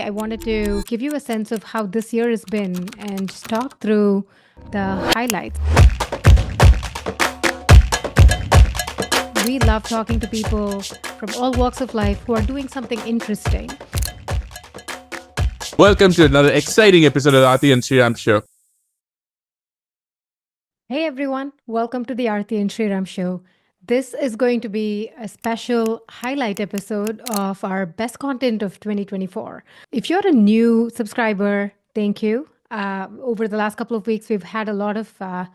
I wanted to give you a sense of how this year has been and just talk through the highlights. We love talking to people from all walks of life who are doing something interesting. Welcome to another exciting episode of the Aarthi and Sriram show. Hey everyone, welcome to the Aarthi and Sriram show. This is going to be a special highlight episode of our best content of 2024. If you're a new subscriber, thank you. Over the last couple of weeks, we've had a lot of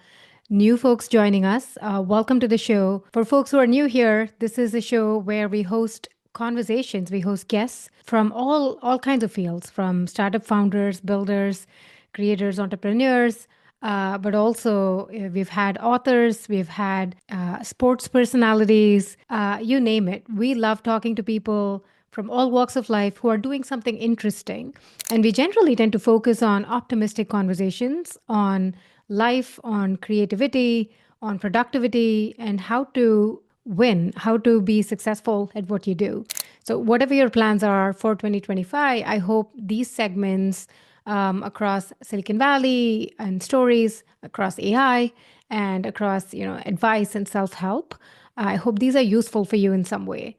new folks joining us. Welcome to the show. For folks who are new here, this is a show where we host conversations. We host guests from all kinds of fields, from startup founders, builders, creators, entrepreneurs, but also we've had authors, we've had sports personalities, you name it. We love talking to people from all walks of life who are doing something interesting. And we generally tend to focus on optimistic conversations, on life, on creativity, on productivity, and how to win, how to be successful at what you do. So whatever your plans are for 2025, I hope these segments across Silicon Valley and stories, across AI, and across advice and self-help. I hope these are useful for you in some way.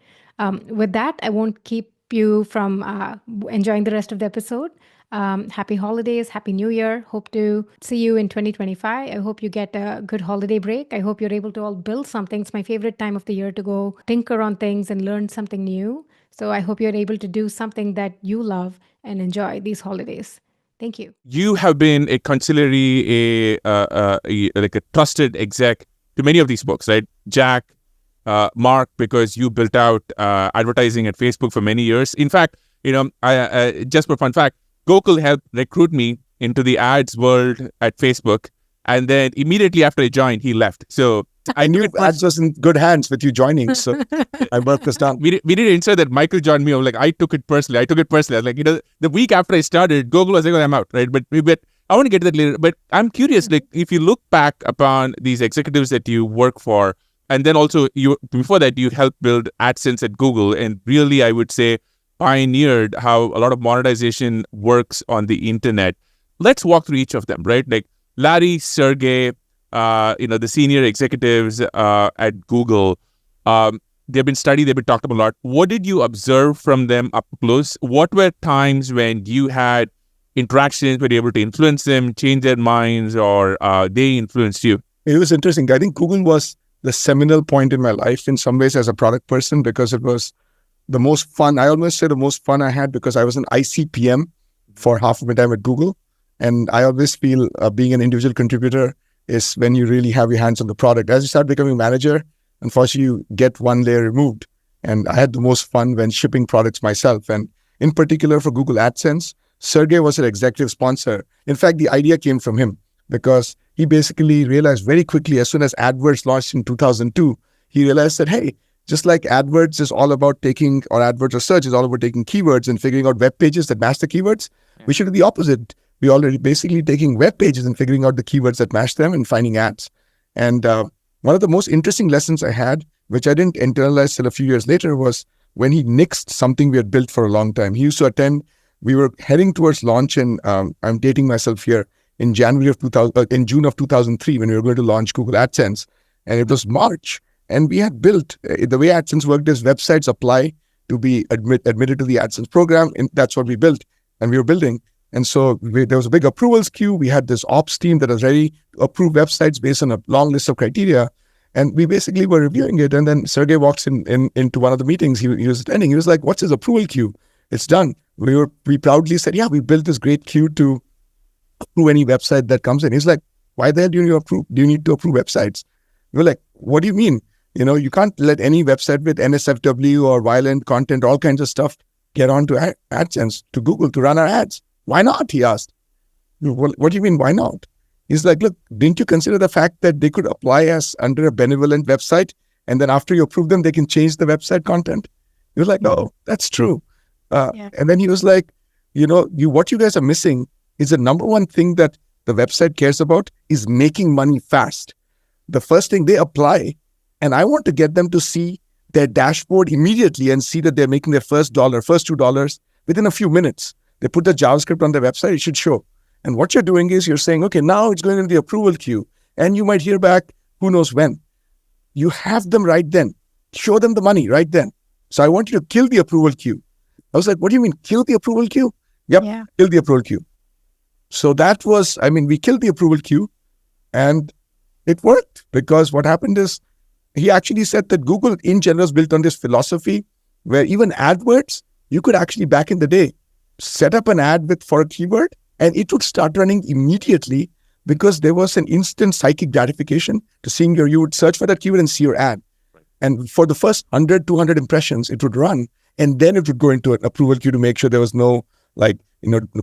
With that, I won't keep you from enjoying the rest of the episode. Happy holidays, happy new year. Hope to see you in 2025. I hope you get a good holiday break. I hope you're able to all build something. It's my favorite time of the year to go tinker on things and learn something new. So I hope you're able to do something that you love and enjoy these holidays. Thank you. You have been a consigliere, like a trusted exec to many of these folks, right? Jack, Mark, because you built out advertising at Facebook for many years. In fact, I just for fun fact, Gokul helped recruit me into the ads world at Facebook, and then immediately after I joined, he left. So I knew ads was in good hands with you joining, so I worked this down. We didn't insert that Michael joined me. I was like, I took it personally. I was like, the week after I started, Gokul was like, oh, I'm out, right? But I want to get to that later. But I'm curious, like, if you look back upon these executives that you work for, and then also before that, you helped build AdSense at Google, and really, I would say, pioneered how a lot of monetization works on the internet. Let's walk through each of them, right? Like Larry, Sergey, the senior executives at Google, they've been studied, they've been talked about a lot. What did you observe from them up close? What were times when you had interactions, were you able to influence them, change their minds, or they influenced you? It was interesting. I think Google was the seminal point in my life in some ways as a product person, because it was the most fun. I almost say the most fun I had, because I was an ICPM for half of my time at Google. And I always feel being an individual contributor is when you really have your hands on the product. As you start becoming manager, unfortunately, you get one layer removed. And I had the most fun when shipping products myself. And in particular for Google AdSense, Sergey was an executive sponsor. In fact, the idea came from him, because he basically realized very quickly, as soon as AdWords launched in 2002, he realized that, hey, just like AdWords is all about taking, or AdWords or search is all about taking keywords and figuring out web pages that match the keywords, we should do the opposite. We're already basically taking web pages and figuring out the keywords that match them and finding ads. And one of the most interesting lessons I had, which I didn't internalize till a few years later, was when he nixed something we had built for a long time. He used to attend, we were heading towards launch, and I'm dating myself here, in June of 2003, when we were going to launch Google AdSense. And it was March. And we had built, the way AdSense worked is websites apply to be admitted to the AdSense program. And that's what we built. And we were building. And so there was a big approvals queue. We had this ops team that was ready to approve websites based on a long list of criteria. And we basically were reviewing it. And then Sergey walks into one of the meetings he was attending. He was like, what's his approval queue? It's done. We proudly said, yeah, we built this great queue to approve any website that comes in. He's like, why the hell do you need to approve websites? We're like, what do you mean? You can't let any website with NSFW or violent content, all kinds of stuff, get onto AdSense, to Google, to run our ads. Why not? He asked. What do you mean, why not? He's like, look, didn't you consider the fact that they could apply as under a benevolent website, and then after you approve them, they can change the website content? He was like, no, that's true. And then he was like, what you guys are missing is the number one thing that the website cares about is making money fast. The first thing they apply, and I want to get them to see their dashboard immediately and see that they're making their first $2 within a few minutes. they put the JavaScript on their website, it should show. And what you're doing is you're saying, okay, now it's going into the approval queue. And you might hear back, who knows when. You have them right then. Show them the money right then. So I want you to kill the approval queue. I was like, what do you mean, kill the approval queue? Yep, Yeah. kill the approval queue. So that was, we killed the approval queue and it worked, because what happened is he actually said that Google in general is built on this philosophy where even AdWords, you could actually back in the day set up an ad for a keyword and it would start running immediately, because there was an instant psychic gratification to seeing you would search for that keyword and see your ad. And for the first 100, 200 impressions, it would run. And then it would go into an approval queue to make sure there was no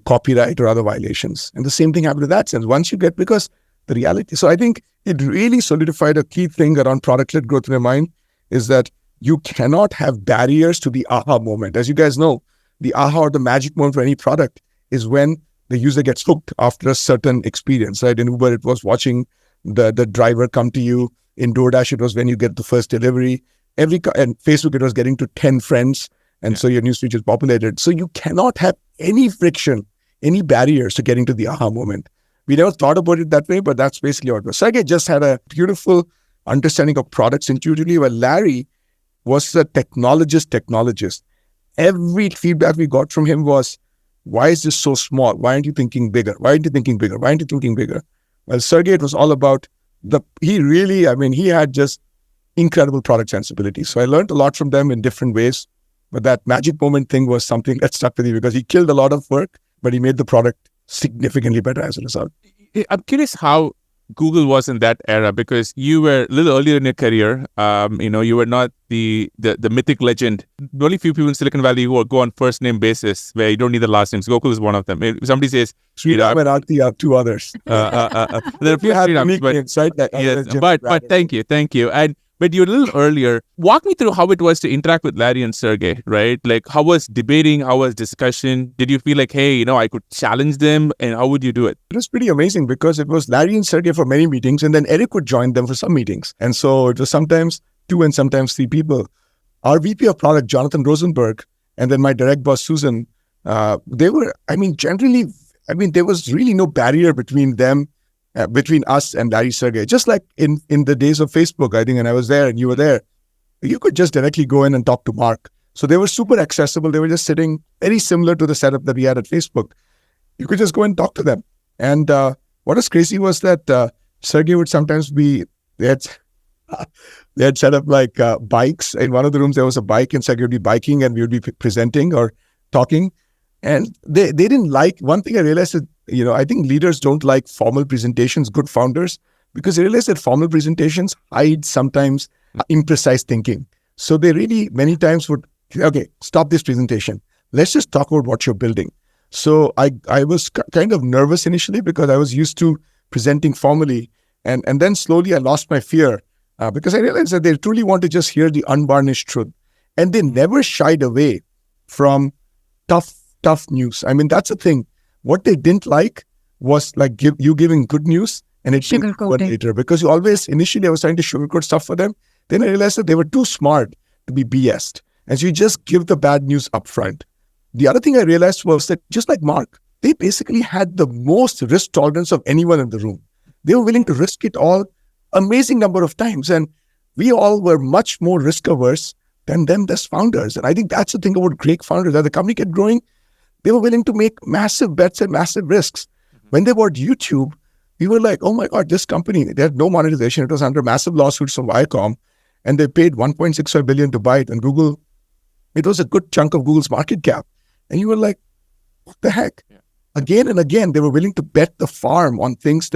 copyright or other violations. And the same thing happened to that sense. Once you get, because the reality. So I think it really solidified a key thing around product-led growth in my mind is that you cannot have barriers to the aha moment. As you guys know, the aha or the magic moment for any product is when the user gets hooked after a certain experience, right? In Uber, it was watching the driver come to you. In DoorDash, it was when you get the first delivery. And Facebook, it was getting to 10 friends. And so your newsfeed is populated. So you cannot have any friction, any barriers to getting to the aha moment. We never thought about it that way, but that's basically what it was. Sergey just had a beautiful understanding of products intuitively, while Larry was a technologist. Every feedback we got from him was, why is this so small? Why aren't you thinking bigger? Why aren't you thinking bigger? Why aren't you thinking bigger? Well, Sergey, it was all about he had just incredible product sensibility. So I learned a lot from them in different ways. But that magic moment thing was something that stuck with me, because he killed a lot of work, but he made the product significantly better as a result. I'm curious how Google was in that era, because you were a little earlier in your career. You were not the mythic legend. The only few people in Silicon Valley who go on first name basis, where you don't need the last names. Gokul is one of them. If somebody says Sriram and Aarthi are two others. there are a few Srirams, but names, right? yes, but thank you. But you're a little earlier. Walk me through how it was to interact with Larry and Sergey, right? Like, how was debating? How was discussion? Did you feel like, hey, I could challenge them? And how would you do it? It was pretty amazing, because it was Larry and Sergey for many meetings, and then Eric would join them for some meetings. And so it was sometimes 2 and sometimes 3 people. Our VP of product, Jonathan Rosenberg, and then my direct boss, Susan, they were, generally, there was really no barrier between them, between us and Larry Sergey. Just like in the days of Facebook, I think, and I was there and you were there, you could just directly go in and talk to Mark. So they were super accessible. They were just sitting very similar to the setup that we had at Facebook. You could just go and talk to them. And what was crazy was that Sergey would sometimes they had set up like bikes. In one of the rooms, there was a bike, and Sergey would be biking and we would be presenting or talking. And they didn't like, one thing I realized is, I think leaders don't like formal presentations, good founders, because they realize that formal presentations hide sometimes imprecise thinking. So they really many times would, okay, stop this presentation. Let's just talk about what you're building. So I was kind of nervous initially, because I was used to presenting formally. And then slowly I lost my fear, because I realized that they truly want to just hear the unvarnished truth. And they never shied away from tough news. That's the thing. What they didn't like was like giving good news and it sugarcoating later, because initially I was trying to sugarcoat stuff for them. Then I realized that they were too smart to be BS'd. And so you just give the bad news upfront. The other thing I realized was that just like Mark, they basically had the most risk tolerance of anyone in the room. They were willing to risk it all amazing number of times. And we all were much more risk averse than them as founders. And I think that's the thing about great founders. As the company kept growing, they were willing to make massive bets and massive risks. When they bought YouTube, we were like, oh my God, this company, they had no monetization. It was under massive lawsuits from Viacom, and they paid $1.65 billion to buy it. And Google, it was a good chunk of Google's market cap. And you were like, what the heck? Yeah. Again and again, they were willing to bet the farm on things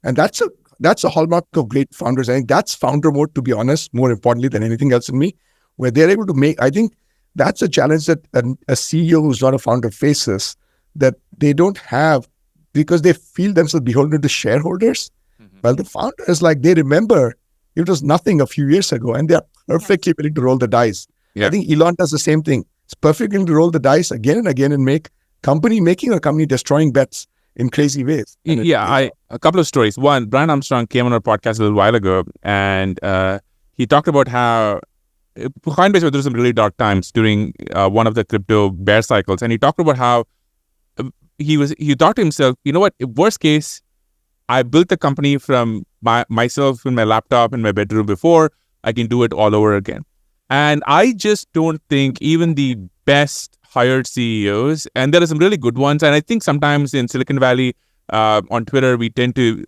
and that's a hallmark of great founders. I think that's founder mode, to be honest, more importantly than anything else in me, where they're able to make, I think that's a challenge that a CEO who's not a founder faces, that they don't have, because they feel themselves beholden to shareholders. Mm-hmm. Well, the founders, they remember it was nothing a few years ago, and they're perfectly willing to roll the dice. Yeah. I think Elon does the same thing. It's perfectly willing to roll the dice again and again and make company making or company destroying bets in crazy ways. A couple of stories. One, Bryan Armstrong came on our podcast a little while ago, and he talked about how Coinbase went through some really dark times during one of the crypto bear cycles. And he talked about how he thought to himself, you know what, worst case, I built the company from myself in my laptop in my bedroom before. I can do it all over again. And I just don't think even the best hired CEOs, and there are some really good ones, and I think sometimes in Silicon Valley, on Twitter, we tend to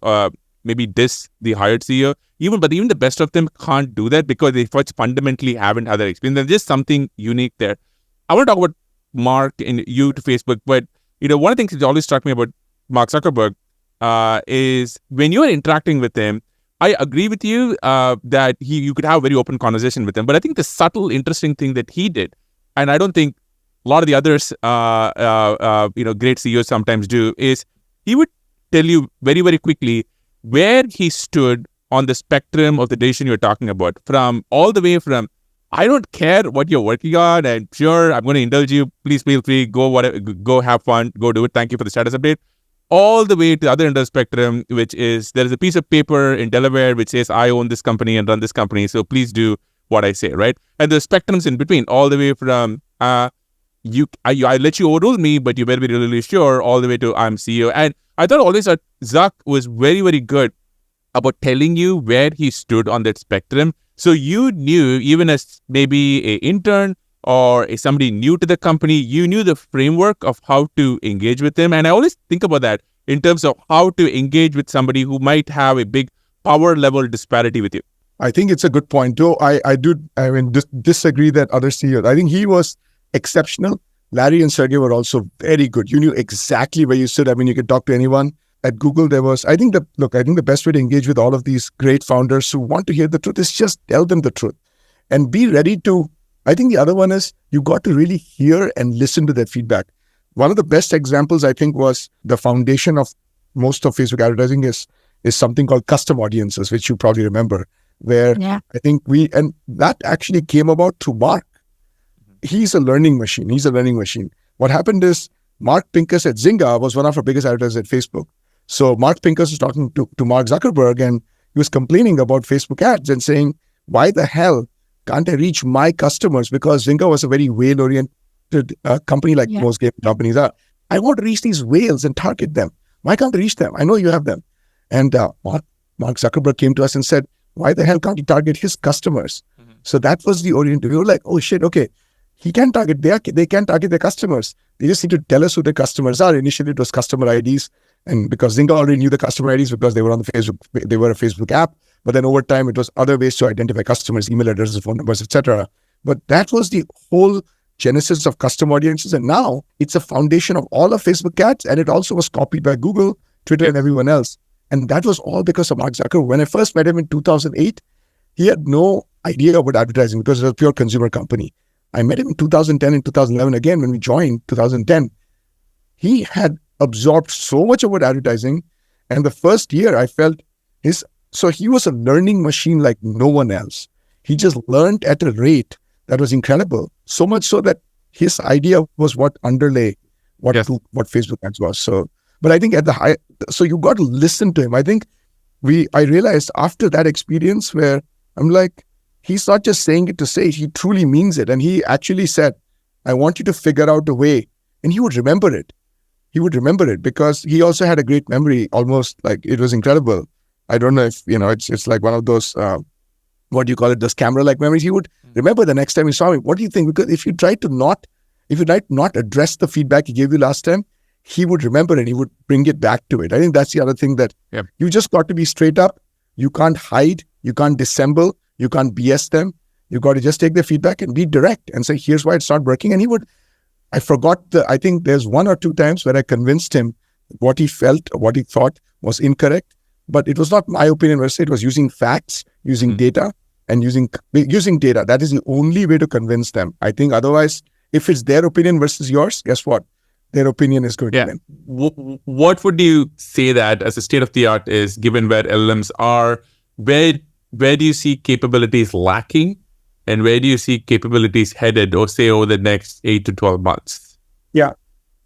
maybe diss the hired CEO. But even the best of them can't do that because they first fundamentally haven't had that experience. There's just something unique there. I want to talk about Mark and you to Facebook, but one of the things that always struck me about Mark Zuckerberg is when you are interacting with him, I agree with you that you could have a very open conversation with him. But I think the subtle, interesting thing that he did, and I don't think a lot of the others, great CEOs sometimes do, is he would tell you very, very quickly where he stood on the spectrum of the decision you're talking about, from all the way from, I don't care what you're working on, and sure, I'm going to indulge you. Please feel free, go have fun, go do it. Thank you for the status update. All the way to the other end of the spectrum, which is there is a piece of paper in Delaware which says I own this company and run this company, so please do what I say, right? And the spectrums in between, all the way from I let you overrule me, but you better be really, really sure, all the way to I'm CEO. And I thought always that Zuck was very, very good about telling you where he stood on that spectrum. So you knew, even as maybe an intern or somebody new to the company, you knew the framework of how to engage with them. And I always think about that in terms of how to engage with somebody who might have a big power level disparity with you. I think it's a good point, though. I disagree that other CEOs. I think he was exceptional. Larry and Sergey were also very good. You knew exactly where you stood. I mean, you could talk to anyone. At Google, I think the best way to engage with all of these great founders who want to hear the truth is just tell them the truth and be ready to. I think the other one is you got to really hear and listen to their feedback. One of the best examples, I think, was the foundation of most of Facebook advertising is something called custom audiences, which you probably remember, where I think and that actually came about through Mark. He's a learning machine. What happened is Mark Pincus at Zynga was one of our biggest advertisers at Facebook. So Mark Pincus was talking to Mark Zuckerberg, and he was complaining about Facebook ads and saying, why the hell can't I reach my customers? Because Zynga was a very whale-oriented company like most game companies are. I want to reach these whales and target them. Why can't I reach them? I know you have them. And Mark Zuckerberg came to us and said, why the hell can't he target his customers? Mm-hmm. So that was the orientation. We were like, oh shit, okay. They can target their customers. They just need to tell us who their customers are. Initially, it was customer IDs. And because Zynga already knew the customer IDs because they were on the Facebook, they were a Facebook app. But then over time, it was other ways to identify customers, email addresses, phone numbers, etc. But that was the whole genesis of custom audiences. And now it's a foundation of all of Facebook ads. And it also was copied by Google, Twitter, and everyone else. And that was all because of Mark Zuckerberg. When I first met him in 2008, he had no idea about advertising because it was a pure consumer company. I met him in 2010 and 2011 again when we joined 2010. He had absorbed so much about advertising. And the first year I felt so he was a learning machine like no one else. He just learned at a rate that was incredible. So much so that his idea was what underlay what Facebook ads was. So, but I think so you got to listen to him. I think I realized after that experience where I'm like, he's not just saying it to say it, he truly means it. And he actually said, I want you to figure out a way. And he would remember it. He would remember it because he also had a great memory, almost like it was incredible. I don't know if, it's like one of those, those camera-like memories. He would remember the next time he saw me. What do you think? Because if you try to not address the feedback he gave you last time, he would remember it. He would bring it back to it. I think that's the other thing that you just got to be straight up. You can't hide. You can't dissemble. You can't BS them. You got to just take the feedback and be direct and say, here's why it's not working. And I think there's one or two times where I convinced him what he felt, what he thought was incorrect. But it was not my opinion per se. It was using facts, using data, and using data. That is the only way to convince them. I think otherwise, if it's their opinion versus yours, guess what? Their opinion is going to win. What would you say that as a state of the art is, given where LLMs are, where do you see capabilities lacking and where do you see capabilities headed, or say over the next 8 to 12 months? Yeah,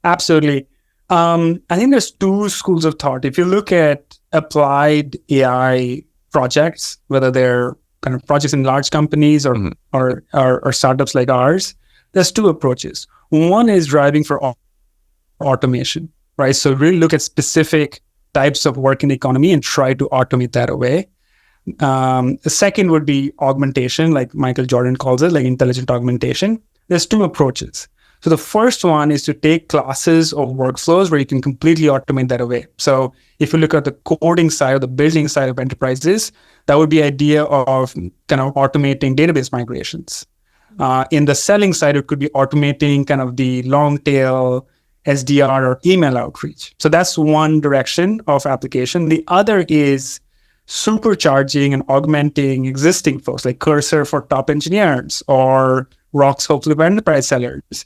absolutely. I think there's two schools of thought. If you look at applied AI projects, whether they're kind of projects in large companies or startups like ours, there's two approaches. One is driving for automation. right? So really look at specific types of work in the economy and try to automate that away. The second would be augmentation, like Michael Jordan calls it, like intelligent augmentation. There's two approaches. So the first one is to take classes of workflows where you can completely automate that away. So if you look at the coding side or the building side of enterprises, that would be idea of kind of automating database migrations. In the selling side, it could be automating kind of the long tail SDR or email outreach. So that's one direction of application. The other is supercharging and augmenting existing folks like Cursor for top engineers or Rocks, hopefully, for enterprise sellers.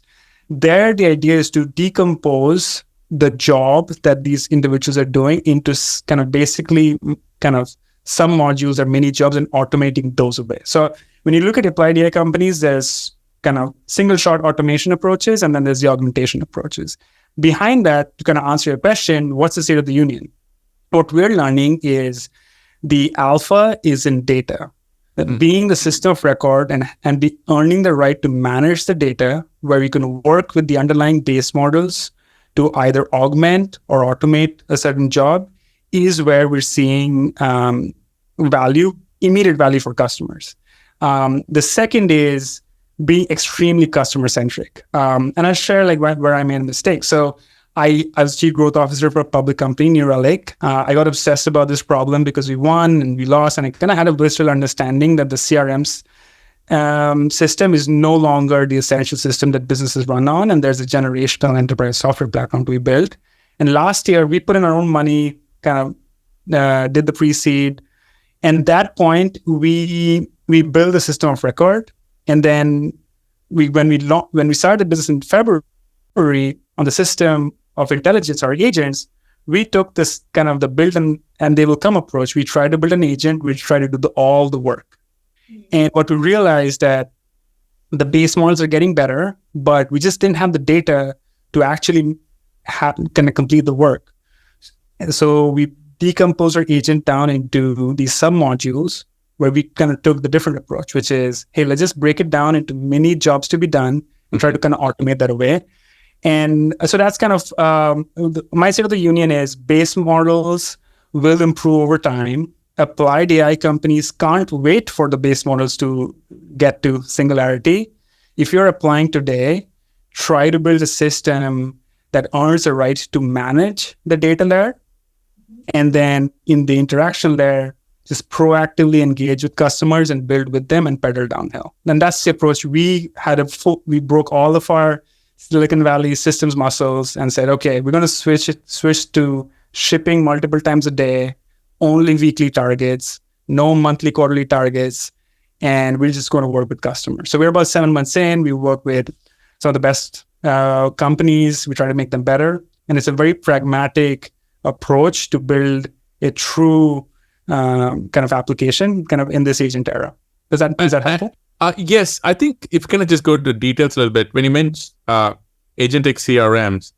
There, the idea is to decompose the job that these individuals are doing into kind of basically kind of some modules or mini jobs and automating those away. So when you look at applied AI companies, there's kind of single shot automation approaches, and then there's the augmentation approaches. Behind that, to kind of answer your question, what's the state of the union? What we're learning is the alpha is in data. That being the system of record and be earning the right to manage the data, where you can work with the underlying base models to either augment or automate a certain job, is where we're seeing immediate value for customers. The second is being extremely customer centric. And I'll share like where I made a mistake. So I was chief growth officer for a public company, New Lake. I got obsessed about this problem because we won and we lost, and I kind of had a blissful understanding that the CRM's system is no longer the essential system that businesses run on, and there's a generational enterprise software platform to be built. And last year, we put in our own money, kind of did the pre-seed, and at that point, we built a system of record, and then when we started the business in February on the system of intelligence, our agents, we took this kind of the build and they will come approach. We try to build an agent, we try to do all the work. And what we realized that the base models are getting better, but we just didn't have the data to actually kind of complete the work. And so we decomposed our agent down into these sub-modules where we kind of took the different approach, which is, hey, let's just break it down into many jobs to be done and try to kind of automate that away. And so that's kind of my state of the union is base models will improve over time. Applied AI companies can't wait for the base models to get to singularity. If you're applying today, try to build a system that earns the right to manage the data layer. And then in the interaction layer, just proactively engage with customers and build with them and pedal downhill. And that's the approach. We broke all of our Silicon Valley systems muscles and said, okay, we're going to switch to shipping multiple times a day, only weekly targets, no monthly, quarterly targets, and we're just going to work with customers. So we're about 7 months in. We work with some of the best companies. We try to make them better. And it's a very pragmatic approach to build a true kind of application kind of in this agent era. Is that helpful? Yes, I think if you kind of just go to details a little bit, when you mention agentic CRMs,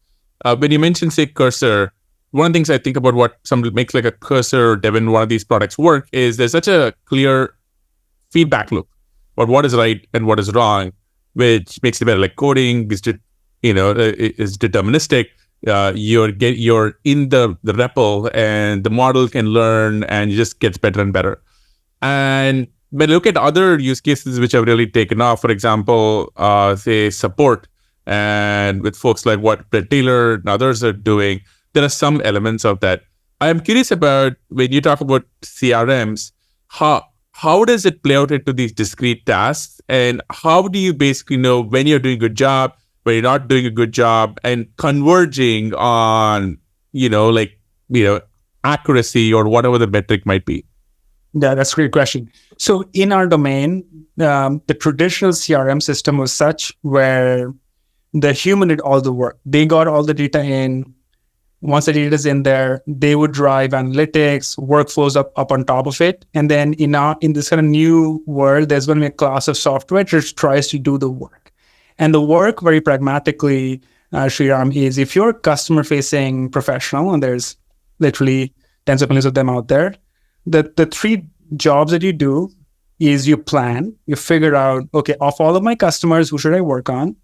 when you mention, say, Cursor, one of the things I think about what somebody makes like a Cursor or Devin, one of these products work is there's such a clear feedback loop about what is right and what is wrong, which makes it better. Like coding is, is deterministic. You're in the REPL and the model can learn and it just gets better and better. And when I look at other use cases which have really taken off, for example, say support, and with folks like what Brett Taylor and others are doing, there are some elements of that. I'm curious about when you talk about CRMs, how does it play out into these discrete tasks, and how do you basically know when you're doing a good job, when you're not doing a good job, and converging on, accuracy or whatever the metric might be? Yeah, that's a great question. So in our domain, the traditional CRM system was such where the human did all the work. They got all the data in. Once the data is in there, they would drive analytics, workflows up on top of it. And then in this kind of new world, there's going to be a class of software that tries to do the work. And the work, very pragmatically, Sriram, is if you're a customer-facing professional, and there's literally tens of millions of them out there, the three jobs that you do is you plan, you figure out, okay, of all of my customers, who should I work on?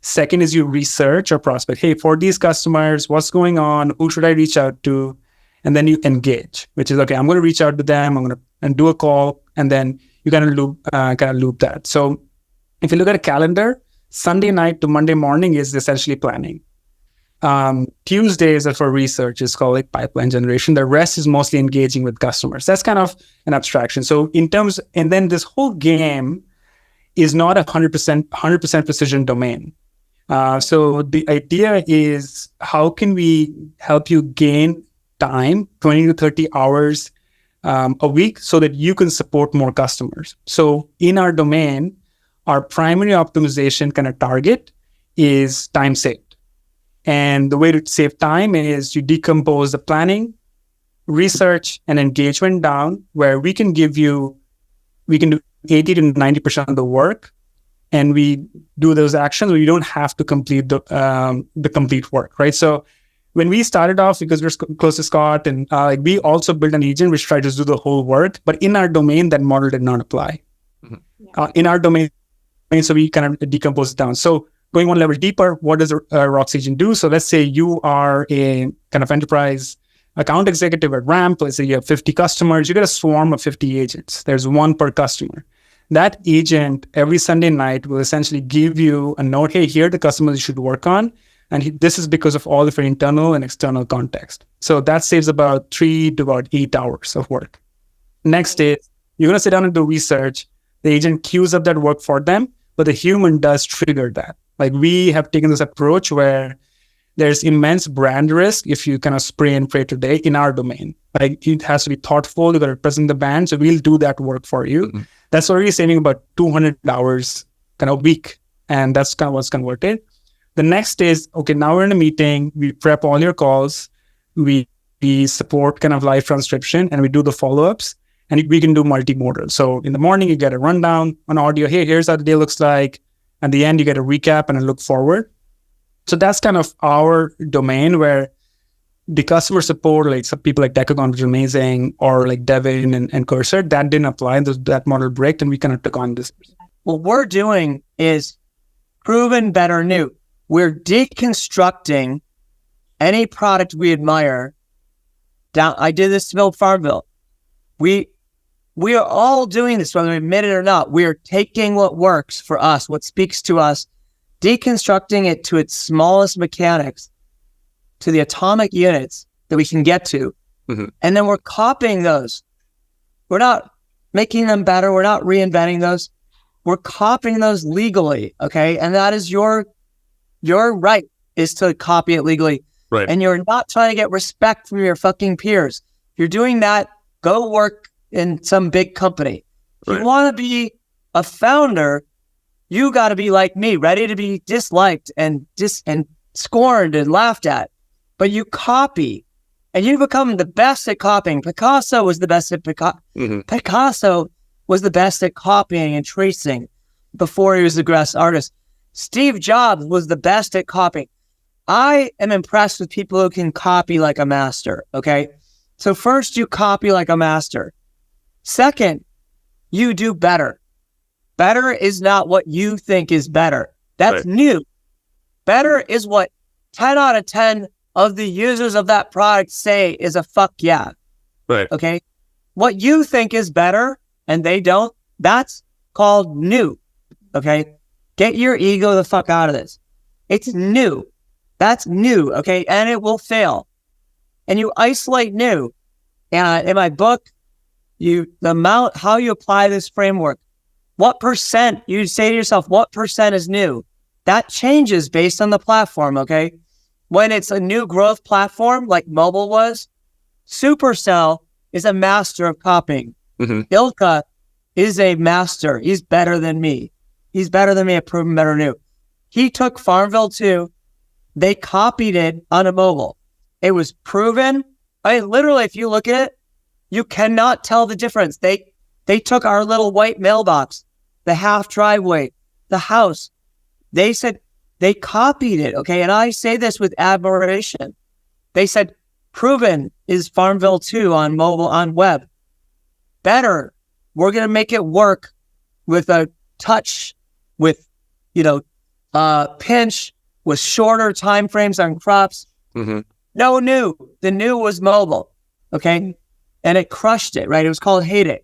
Second is you research or prospect. Hey, for these customers, what's going on? Who should I reach out to? And then you engage, which is, okay, I'm going to reach out to them. I'm going to and do a call. And then you kind of loop that. So if you look at a calendar, Sunday night to Monday morning is essentially planning. Tuesdays are for research. It's called like pipeline generation. The rest is mostly engaging with customers. That's kind of an abstraction. So and then this whole game is not 100% precision domain. So the idea is, how can we help you gain time, 20 to 30 hours a week, so that you can support more customers. So in our domain, our primary optimization kind of target is time saved. And the way to save time is you decompose the planning, research, and engagement down, where we can do 80 to 90% of the work, and we do those actions where you don't have to complete the complete work, right? So when we started off, because we're close to Scott, and we also built an agent which tried to do the whole work, but in our domain, that model did not apply. In our domain, so we kind of decompose it down. So going one level deeper, what does a Rocks agent do? So let's say you are a kind of enterprise account executive at Ramp. Let's say you have 50 customers. You get a swarm of 50 agents. There's one per customer. That agent every Sunday night will essentially give you a note. Hey, here are the customers you should work on. And this is because of all of your internal and external context. So that saves about 3 to about 8 hours of work. Next is, you're going to sit down and do research. The agent queues up that work for them, but the human does trigger that. Like, we have taken this approach where there's immense brand risk if you kind of spray and pray today in our domain. Like, it has to be thoughtful. You got to represent the brand. So we'll do that work for you. Mm-hmm. That's already saving about 200 hours kind of a week. And that's kind of what's converted. The next is, okay, now we're in a meeting. We prep all your calls. We support kind of live transcription, and we do the follow-ups. And we can do multimodal. So in the morning, you get a rundown on audio. Hey, here's how the day looks like. At the end, you get a recap and a look forward. So that's kind of our domain, where the customer support, like some people like Decagon, which is amazing, or like Devin and Cursor, that didn't apply. That model break, and we kind of took on this. What we're doing is proven, better, new. We're deconstructing any product we admire down. I did this to build Farmville. We are all doing this, whether we admit it or not. We are taking what works for us, what speaks to us, deconstructing it to its smallest mechanics, to the atomic units that we can get to. Mm-hmm. And then we're copying those. We're not making them better. We're not reinventing those. We're copying those legally, okay? And that is your right, is to copy it legally. Right. And you're not trying to get respect from your fucking peers. If you're doing that, go work in some big company. If you want to be a founder, you got to be like me, ready to be disliked and scorned and laughed at. But you copy, and you become the best at copying. Picasso was the best at Picasso was the best at copying and tracing before he was the greatest artist. Steve Jobs was the best at copying. I am impressed with people who can copy like a master, okay? So first, you copy like a master. Second, you do better. Better is not what you think is better. That's new. Better is what 10 out of 10 of the users of that product say is a fuck yeah. Right. Okay? What you think is better and they don't, that's called new. Okay? Get your ego the fuck out of this. It's new. That's new, okay? And it will fail. And you isolate new. And in my book, how you apply this framework, what percent, you say to yourself, what percent is new? That changes based on the platform, okay? When it's a new growth platform, like mobile was, Supercell is a master of copying. Mm-hmm. Ilka is a master. He's better than me. He's better than me at proven better new. He took Farmville 2. They copied it on a mobile. It was proven. I mean, literally, if you look at it, you cannot tell the difference. They took our little white mailbox, the half driveway, the house. They said they copied it, okay? And I say this with admiration. They said, proven is Farmville 2 on mobile, on web. Better, we're going to make it work with a touch, with, pinch with shorter time frames on crops. No new. The new was mobile. Okay. And it crushed it, right? It was called Heyday.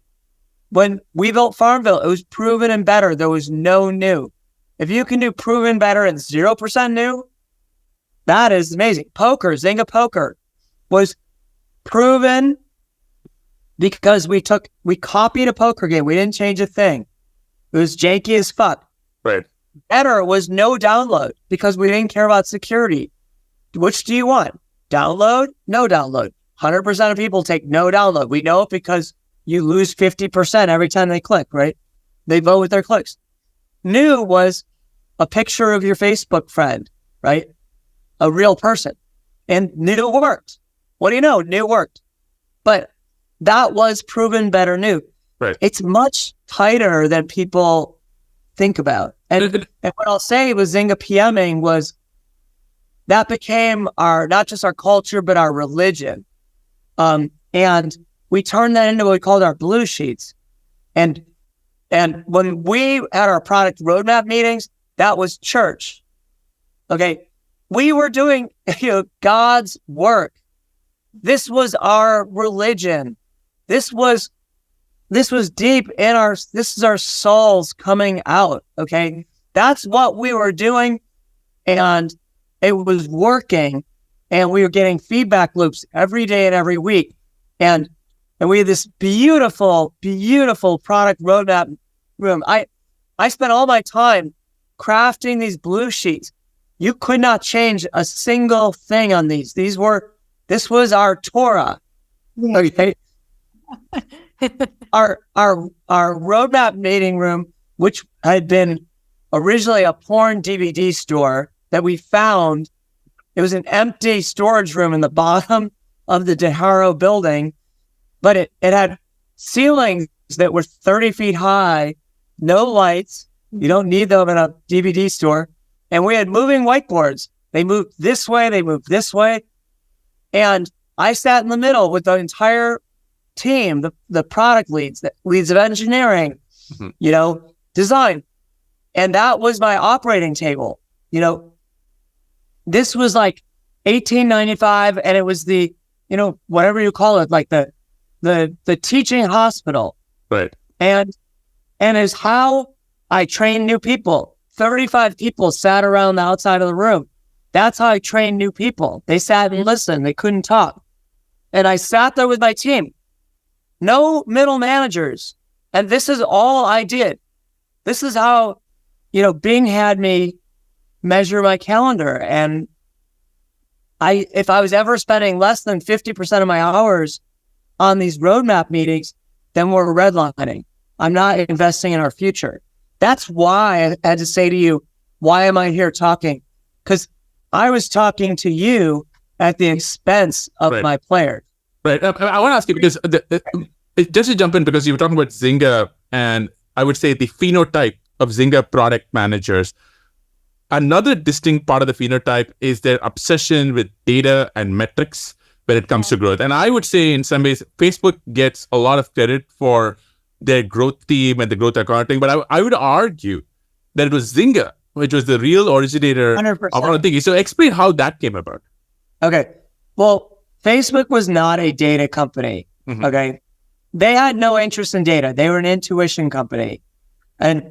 When we built Farmville, it was proven and better. There was no new. If you can do proven better and 0% new, that is amazing. Poker, Zynga Poker was proven because we copied a poker game. We didn't change a thing. It was janky as fuck. Right. Better was no download because we didn't care about security. Which do you want? Download? No download. 100% of people take no download. We know it because you lose 50% every time they click, right? They vote with their clicks. New was a picture of your Facebook friend, right? A real person. And new worked. What do you know? New worked. But that was proven better new. Right. It's much tighter than people think about. And what I'll say with Zynga PMing was that became not just our culture, but our religion. And we turned that into what we called our blue sheets. And when we had our product roadmap meetings, that was church. Okay. We were doing God's work. This was our religion. This was deep in this is our souls coming out. Okay. That's what we were doing. And it was working. And we were getting feedback loops every day and every week. And we had this beautiful, beautiful product roadmap room. I spent all my time crafting these blue sheets. You could not change a single thing on these. This was our Torah. Okay. Our roadmap meeting room, which had been originally a porn DVD store that we found. It was an empty storage room in the bottom of the DeHaro building, but it had ceilings that were 30 feet high, no lights. You don't need them in a DVD store. And we had moving whiteboards. They moved this way, they moved this way. And I sat in the middle with the entire team, the product leads, the leads of engineering, design. And that was my operating table. This was like $18.95, and it was the, whatever you call it, like the teaching hospital. Right. And is how I trained new people. 35 people sat around the outside of the room. That's how I trained new people. They sat and listened. They couldn't talk. And I sat there with my team. No middle managers. And this is all I did. This is how, Bing had me measure my calendar. And if I was ever spending less than 50% of my hours on these roadmap meetings, then we're redlining. I'm not investing in our future. That's why I had to say to you, why am I here talking? Because I was talking to you at the expense of my players. Right. I want to ask you, because just to jump in, because you were talking about Zynga, and I would say the phenotype of Zynga product managers. Another distinct part of the phenotype is their obsession with data and metrics when it comes to growth. And I would say in some ways, Facebook gets a lot of credit for their growth team and the growth accounting, but I would argue that it was Zynga, which was the real originator 100%. of our thinking. So explain how that came about. Okay. Well, Facebook was not a data company. Mm-hmm. Okay. They had no interest in data. They were an intuition company. And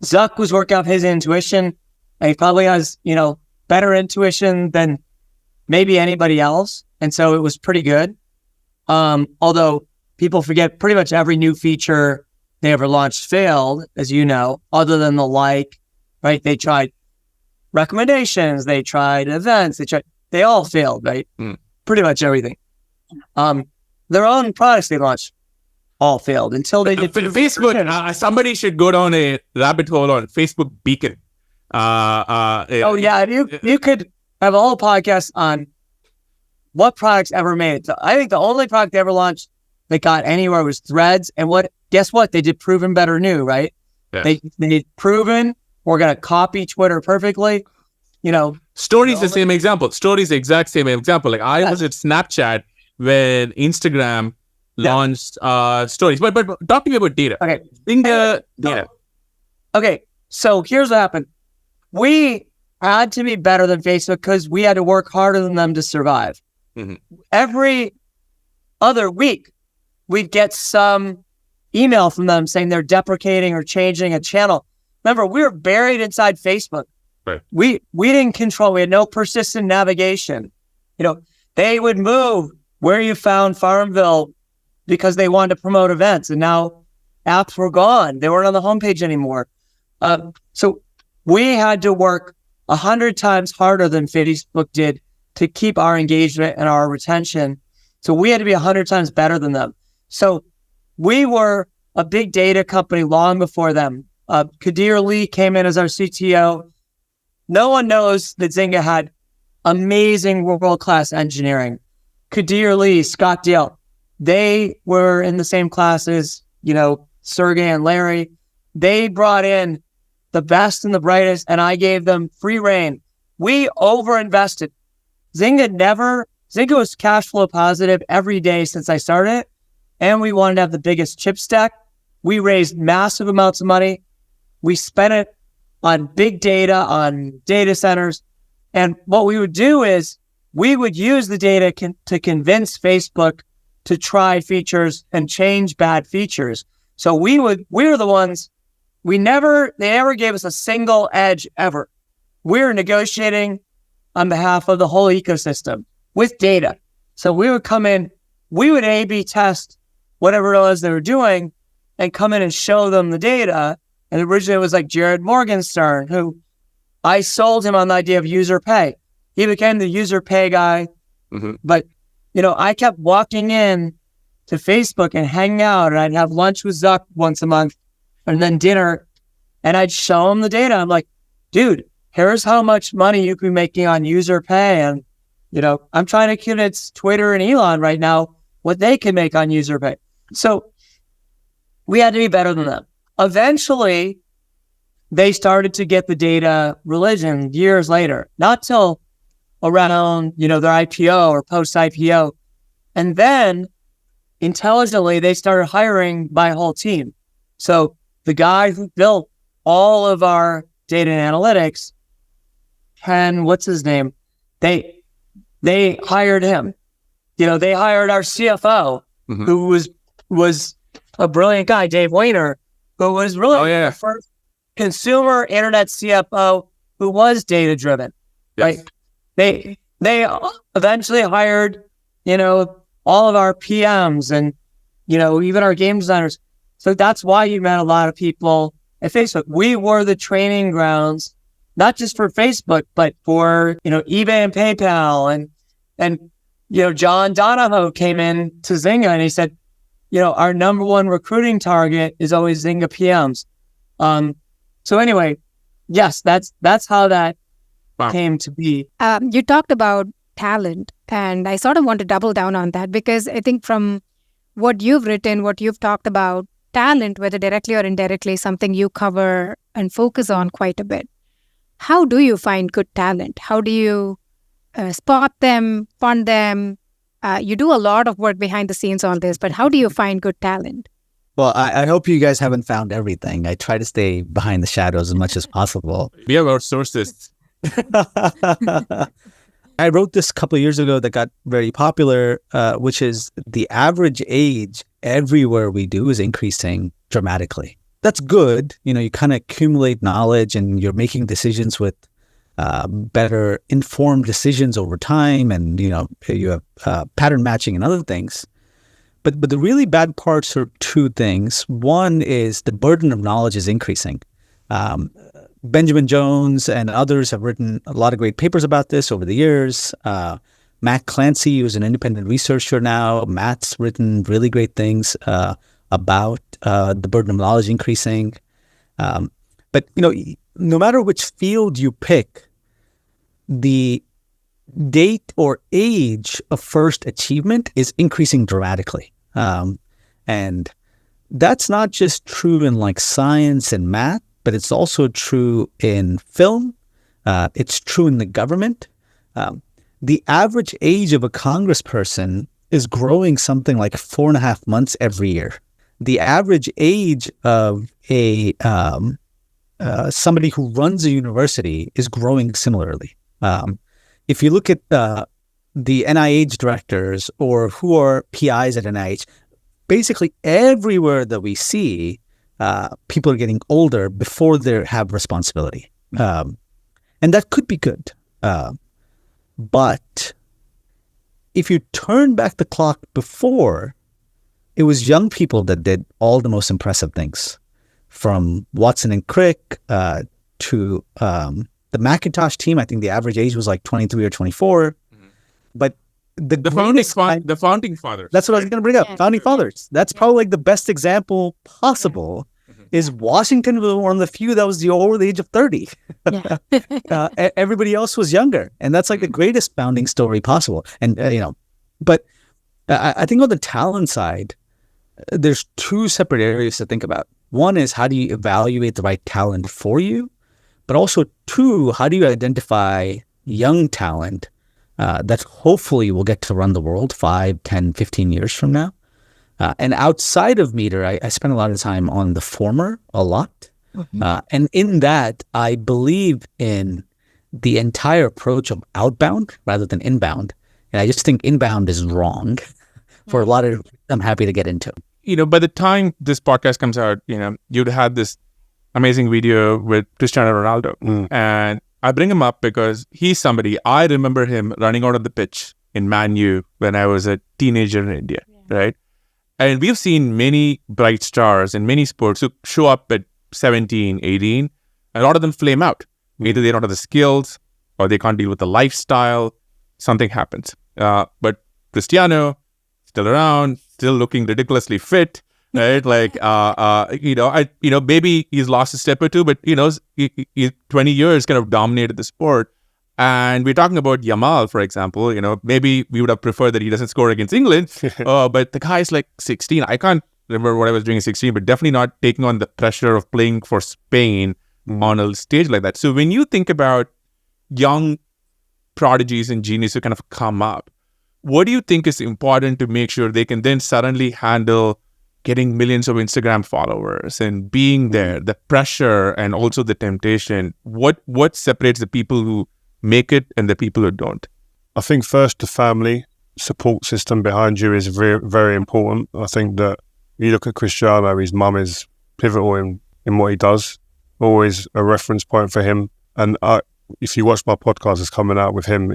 Zuck was working off his intuition. And he probably has, better intuition than maybe anybody else. And so it was pretty good. Although people forget pretty much every new feature they ever launched failed, as you know, other than right? They tried recommendations, they tried events, they all failed, right? Pretty much everything. Their own products they launched all failed until they did. Facebook, somebody should go down a rabbit hole on Facebook Beacon. Oh yeah, you could have a whole podcast on what products ever made it. So I think the only product they ever launched that got anywhere was Threads. And guess what? They did proven better new, right? Yeah. They did proven. We're gonna copy Twitter perfectly. Stories the same example. Stories the exact same example. Like I was at Snapchat when Instagram launched stories. But talk to me about data. Okay. Data. Okay. So here's what happened. we had to be better than Facebook because we had to work harder than them to survive. Mm-hmm. Every other week, we'd get some email from them saying they're deprecating or changing a channel. Remember, we were buried inside Facebook. Right. We didn't control. We had no persistent navigation. They would move where you found Farmville because they wanted to promote events, and now apps were gone. They weren't on the homepage anymore. So we had to work 100 times harder than Facebook did to keep our engagement and our retention. So we had to be 100 times better than them. So we were a big data company long before them. Kadir Lee came in as our CTO. No one knows that Zynga had amazing world-class engineering. Kadir Lee, Scott Dale, they were in the same class as, Sergey and Larry. They brought in the best and the brightest, and I gave them free reign. We overinvested. Zynga was cash flow positive every day since I started, and we wanted to have the biggest chip stack. We raised massive amounts of money. We spent it on big data, on data centers. And what we would do is we would use the data to convince Facebook to try features and change bad features. So we were the ones, they never gave us a single edge ever. We were negotiating on behalf of the whole ecosystem with data. So we would come in, we would A/B test whatever it was they were doing and come in and show them the data. And originally it was like Jared Morgenstern, who I sold him on the idea of user pay. He became the user pay guy. Mm-hmm. But, I kept walking in to Facebook and hanging out, and I'd have lunch with Zuck once a month and then dinner, and I'd show him the data. I'm like, dude, here's how much money you could be making on user pay. And, I'm trying to convince Twitter and Elon right now what they can make on user pay. So we had to be better than them. Eventually, they started to get the data religion years later, not till around, their IPO or post-IPO. And then intelligently, they started hiring my whole team. So the guy who built all of our data and analytics, what's his name? They hired him. They hired our CFO, mm-hmm. who was a brilliant guy, Dave Weiner, who was really the first consumer internet CFO who was data driven. Yes. Right? They eventually hired, all of our PMs and, even our game designers. So that's why you met a lot of people at Facebook. We were the training grounds, not just for Facebook, but for, eBay and PayPal. And John Donahoe came in to Zynga and he said, our number one recruiting target is always Zynga PMs. So anyway, yes, that's how that came to be. You talked about talent, and I sort of want to double down on that because I think from what you've written, what you've talked about, talent, whether directly or indirectly, is something you cover and focus on quite a bit. How do you find good talent? How do you spot them, fund them? You do a lot of work behind the scenes on this, but how do you find good talent? Well, I hope you guys haven't found everything. I try to stay behind the shadows as much as possible. We have our sources. I wrote this a couple of years ago that got very popular, which is the average age everywhere we do is increasing dramatically. That's good. You kind of accumulate knowledge and you're making decisions with better informed decisions over time. And, you have pattern matching and other things. But the really bad parts are two things. One is the burden of knowledge is increasing. Benjamin Jones and others have written a lot of great papers about this over the years. Matt Clancy, who's an independent researcher now, Matt's written really great things about the burden of knowledge increasing. But, no matter which field you pick, the date or age of first achievement is increasing dramatically. And that's not just true in like science and math, but it's also true in film. It's true in the government. The average age of a congressperson is growing something like 4.5 months every year. The average age of a somebody who runs a university is growing similarly. If you look at the NIH directors or who are PIs at NIH, basically everywhere that we see, people are getting older before they have responsibility. And that could be good. But if you turn back the clock before, it was young people that did all the most impressive things, from Watson and Crick to the Macintosh team. I think the average age was like 23 or 24. But the founding fathers. That's what I was going to bring up. Yeah. Founding fathers. That's probably like the best example possible. Is Washington was one of the few that was over the age of 30. Yeah. Everybody else was younger. And that's like the greatest founding story possible. And, but I think on the talent side, there's two separate areas to think about. One is how do you evaluate the right talent for you? But also, two, how do you identify young talent that hopefully will get to run the world 5, 10, 15 years from now? And outside of Meter, I spend a lot of time on the former a lot. And in that, I believe in the entire approach of outbound rather than inbound. And I just think inbound is wrong for a lot of, I'm happy to get into. By the time this podcast comes out, you'd had this amazing video with Cristiano Ronaldo. And I bring him up because he's somebody, I remember him running out of the pitch in Man U when I was a teenager in India, right? And we've seen many bright stars in many sports who show up at 17, 18, and a lot of them flame out. Either they don't have the skills or they can't deal with the lifestyle. Something happens. But Cristiano, still around, still looking ridiculously fit, right? Like, maybe he's lost a step or two, but, he 20 years kind of dominated the sport. And we're talking about Yamal, for example. Maybe we would have preferred that he doesn't score against England, but the guy's like 16. I can't remember what I was doing at 16, but definitely not taking on the pressure of playing for Spain on a stage like that. So when you think about young prodigies and geniuses who kind of come up, what do you think is important to make sure they can then suddenly handle getting millions of Instagram followers and being there, the pressure and also the temptation? What separates the people who make it and the people who don't? I think first the family support system behind you is very, very important. I think that you look at Cristiano, his mum is pivotal in what he does, always a reference point for him. And if you watch my podcast that's coming out with him,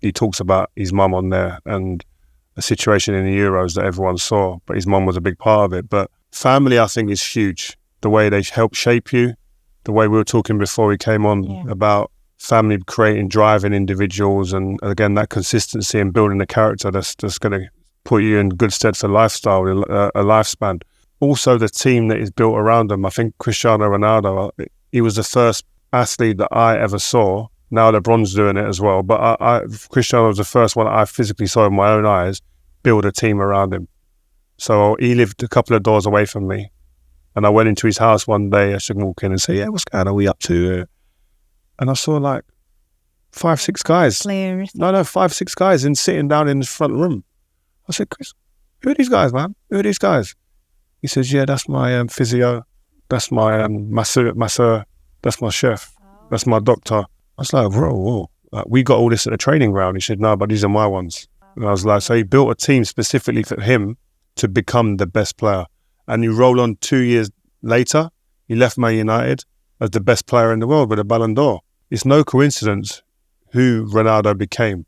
he talks about his mum on there and a situation in the Euros that everyone saw, but his mum was a big part of it. But family, I think, is huge. The way they help shape you, the way we were talking before we came on about family creating, driving individuals, and again, that consistency and building a character that's going to put you in good stead for lifestyle, a lifespan. Also, the team that is built around them. I think Cristiano Ronaldo, he was the first athlete that I ever saw. Now LeBron's doing it as well, but Cristiano was the first one I physically saw with my own eyes build a team around him. So he lived a couple of doors away from me, and I went into his house one day. I should walk in and say, "Yeah, what's going on? Are we up to?" And I saw like 5, 6 guys. Players. No, 5, 6 guys sitting down in the front room. I said, "Chris, who are these guys, man? Who are these guys?" He says, "Yeah, that's my physio. That's my masseur. That's my chef. That's my doctor." I was like, whoa. We got all this at the training ground. He said, "No, but these are my ones." And I was like, so he built a team specifically for him to become the best player. And you roll on 2 years later, he left Man United as the best player in the world with a Ballon d'Or. It's no coincidence who Ronaldo became,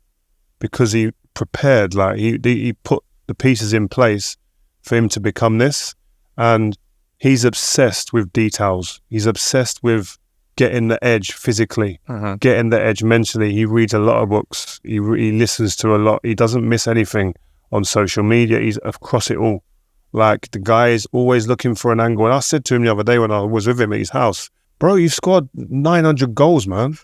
because he prepared, like he put the pieces in place for him to become this. And he's obsessed with details. He's obsessed with getting the edge physically, getting the edge mentally. He reads a lot of books. He listens to a lot. He doesn't miss anything on social media. He's across it all. Like, the guy is always looking for an angle. And I said to him the other day when I was with him at his house, "Bro, you've scored 900 goals, man.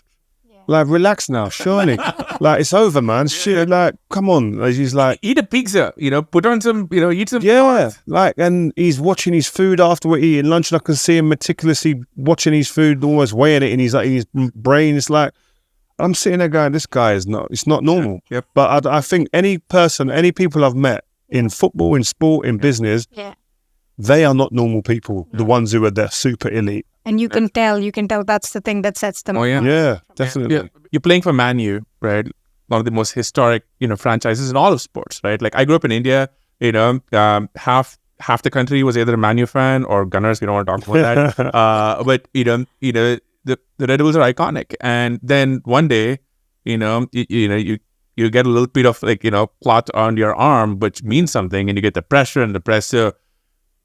Like, relax now, surely. Like, it's over, man. Shit, like, come on." Like, he's like, Eat a pizza, put on some, eat some. yeah, like, and he's watching his food after we're eating lunch, and I can see him meticulously watching his food, almost weighing it in his brain. It's like, I'm sitting there going, this guy it's not normal. Yep. But I think any people I've met in football, in sport, in business, they are not normal people. The ones who are the super elite. And you can tell that's the thing that sets them Oh, yeah. apart. Yeah, definitely. Yeah. You're playing for Man U, right? One of the most historic, franchises in all of sports, right? Like I grew up in India, half the country was either a Man U fan or Gunners. We don't want to talk about that. But the Red Bulls are iconic. And then one day, you get a little bit of clot on your arm, which means something, and you get the pressure and the press. So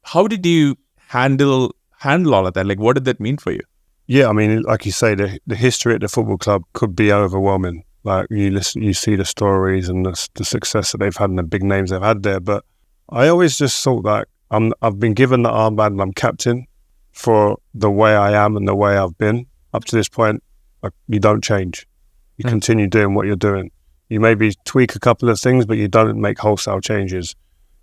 how did you handle all of that? Like, what did that mean for you? Yeah, I mean, like you say, the history at the football club could be overwhelming. Like you see the stories and the success that they've had and the big names they've had there. But I always just thought that I've been given the armband and I'm captain for the way I am and the way I've been up to this point. Like, you don't change. You continue doing what you're doing. You maybe tweak a couple of things, but you don't make wholesale changes,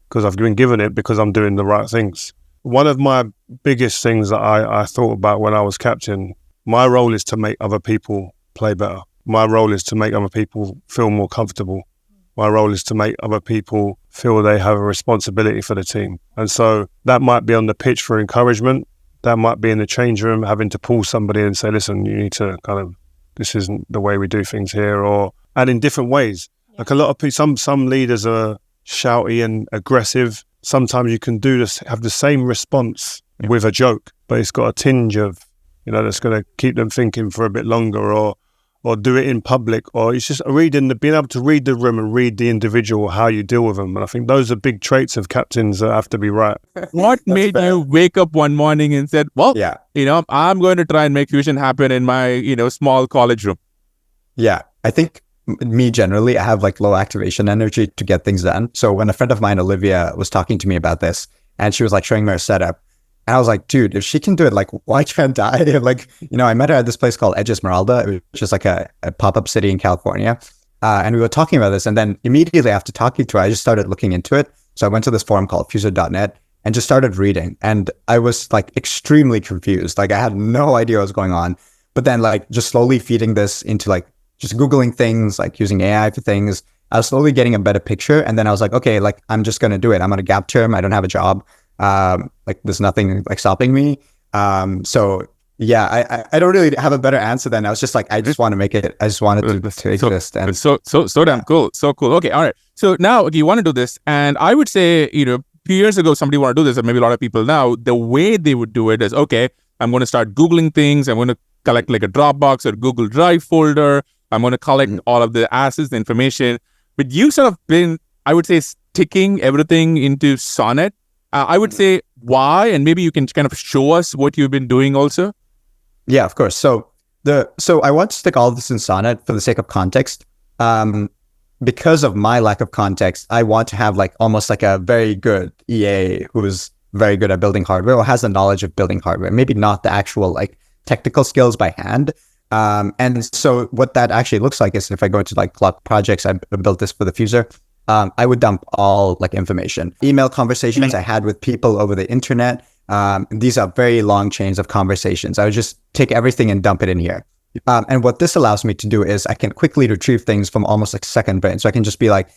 because I've been given it because I'm doing the right things. One of my biggest things that I thought about when I was captain, my role is to make other people play better. My role is to make other people feel more comfortable. My role is to make other people feel they have a responsibility for the team. And so that might be on the pitch for encouragement. That might be in the change room, having to pull somebody and say, listen, you need to this isn't the way we do things here, and in different ways. Yeah. Like a lot of people, some leaders are shouty and aggressive. Sometimes you can have the same response with a joke, but it's got a tinge of, that's going to keep them thinking for a bit longer, or do it in public, or it's just being able to read the room and read the individual, how you deal with them. And I think those are big traits of captains that have to be right. What made you wake up one morning and said, well, I'm going to try and make fusion happen in my, small college room? Yeah, I think me generally, I have like low activation energy to get things done. So when a friend of mine, Olivia, was talking to me about this, and she was like showing me her setup, and I was like, dude, if she can do it, like, why can't I? Like, I met her at this place called Edge Esmeralda, which is like a pop-up city in California. And we were talking about this. And then immediately after talking to her, I just started looking into it. So I went to this forum called Fuser.net and just started reading. And I was like extremely confused. Like I had no idea what was going on. But then like just slowly feeding this into like just Googling things, like using AI for things, I was slowly getting a better picture. And then I was like, okay, like I'm just going to do it. I'm on a gap term. I don't have a job. Like there's nothing like stopping me. So yeah, I don't really have a better answer than I was just like, I just want to make it. I just wanted to exist. And so damn cool. So cool. Okay. All right. So now you want to do this. And I would say, a few years ago, somebody wanted to do this, and maybe a lot of people now, the way they would do it is, okay, I'm going to start Googling things. I'm going to collect like a Dropbox or Google Drive folder. I'm going to collect all of the assets, the information. But you sort of been, I would say, sticking everything into Sonnet. I would say why, and maybe you can kind of show us what you've been doing also. Yeah, of course. So I want to stick all of this in Sonnet for the sake of context. Because of my lack of context, I want to have like almost like a very good EA who is very good at building hardware or has the knowledge of building hardware, maybe not the actual like technical skills by hand. And so what that actually looks like is if I go into like Clock projects, I built this for the Fuser. I would dump all like information, email conversations I had with people over the internet. These are very long chains of conversations. I would just take everything and dump it in here. And what this allows me to do is I can quickly retrieve things from almost like second brain. So I can just be like,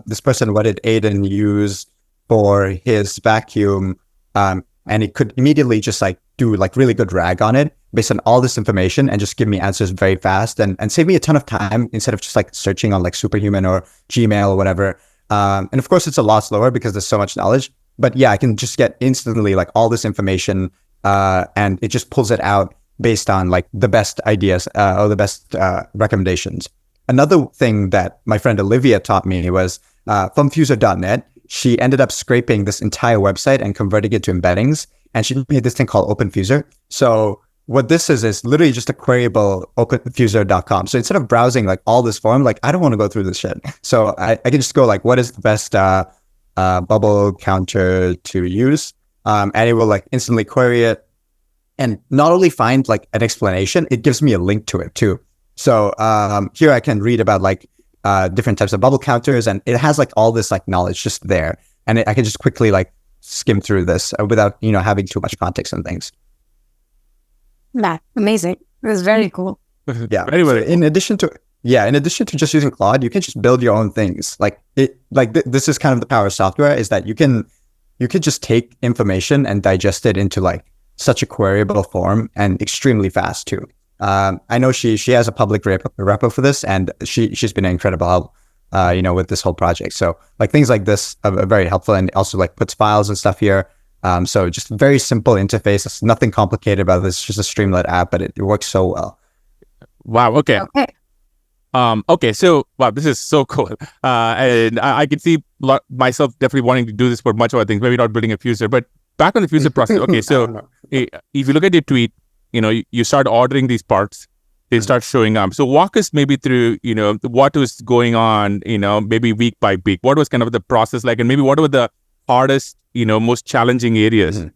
this person, what did Aiden use for his vacuum? And it could immediately just like do like really good RAG on it based on all this information and just give me answers very fast and save me a ton of time instead of just like searching on like Superhuman or Gmail or whatever. And of course, it's a lot slower because there's so much knowledge. But yeah, I can just get instantly like all this information and it just pulls it out based on like the best ideas or the best recommendations. Another thing that my friend Olivia taught me was from Fuser.net, she ended up scraping this entire website and converting it to embeddings. And she made this thing called OpenFuser. So what this is literally just a queryable openfuser.com. So instead of browsing like all this form, like I don't want to go through this shit. So I can just go like, what is the best bubble counter to use? And it will like instantly query it. And not only find like an explanation, it gives me a link to it too. So here I can read about like different types of bubble counters, and it has like all this like knowledge just there. And I can just quickly like skim through this without, having too much context and things. Yeah, amazing. It was very cool. Yeah. So in addition to just using Claude, you can just build your own things. Like this is kind of the power of software, is that you can you could just take information and digest it into like such a queryable form and extremely fast too. I know she has a public repo for this, and she's been an incredible help, with this whole project. So like things like this are very helpful, and also like puts files and stuff here. So just very simple interface. It's nothing complicated about this. It's just a Streamlit app, but it works so well. Wow. Okay. Okay. So, wow, this is so cool. And I can see myself definitely wanting to do this for much other things, maybe not building a Fuser, but back on the Fuser process. Okay. So if you look at your tweet, you start ordering these parts, they start showing up. So walk us maybe through, what was going on, maybe week by week. What was kind of the process like, and maybe what were the hardest, most challenging areas?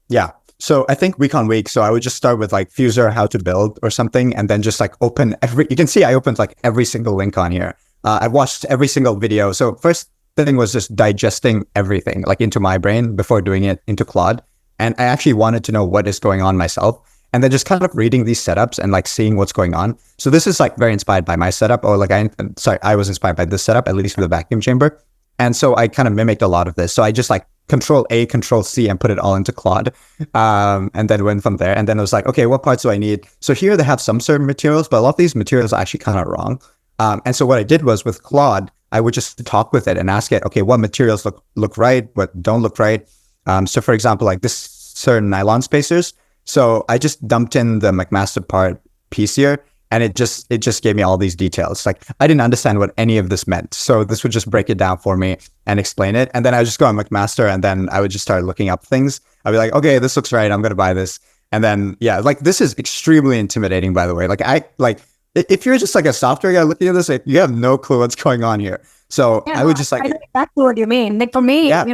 Yeah. So I think week on week, so I would just start with like Fuser, how to build or something, and then just like open you can see I opened like every single link on here. I watched every single video. So first thing was just digesting everything like into my brain before doing it into Claude. And I actually wanted to know what is going on myself. And then just kind of reading these setups and like seeing what's going on. So this is like very inspired by my setup, or like I was inspired by this setup, at least for the vacuum chamber. And so I kind of mimicked a lot of this. So I just like Control A, Control C, and put it all into Claude. And then went from there. And then I was like, okay, what parts do I need? So here they have some certain materials, but a lot of these materials are actually kind of wrong. And so what I did was with Claude, I would just talk with it and ask it, okay, what materials look right, what don't look right. So for example, like this certain nylon spacers. So I just dumped in the McMaster part piece here, and it just gave me all these details. Like I didn't understand what any of this meant. So this would just break it down for me and explain it. And then I would just go on McMaster, and then I would just start looking up things. I'd be like, okay, this looks right. I'm going to buy this. And then, yeah, like this is extremely intimidating, by the way. If you're just like a software guy looking at this, like, you have no clue what's going on here. So I would just like, I know exactly what you mean. Like for me, my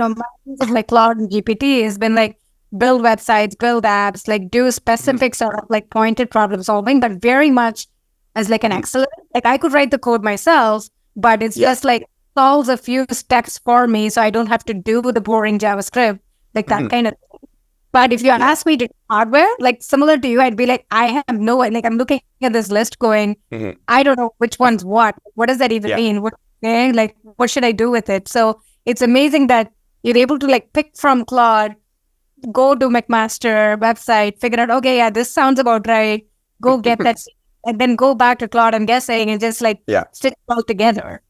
use of like Claude and GPT has been like, build websites, build apps, like do specific sort of like pointed problem solving, but very much as like an accelerant. Like I could write the code myself, but it's just like solves a few steps for me, so I don't have to do the boring JavaScript, like that kind of thing. But if you ask me to hardware, like similar to you, I'd be like, I have no, like I'm looking at this list going, I don't know which one's what. What does that even mean? Like, what should I do with it? So it's amazing that you're able to like pick from Claude, go to McMaster website, figure out, okay, yeah, this sounds about right. Go get that, and then go back to Claude, I'm guessing, and just like stitch it all together.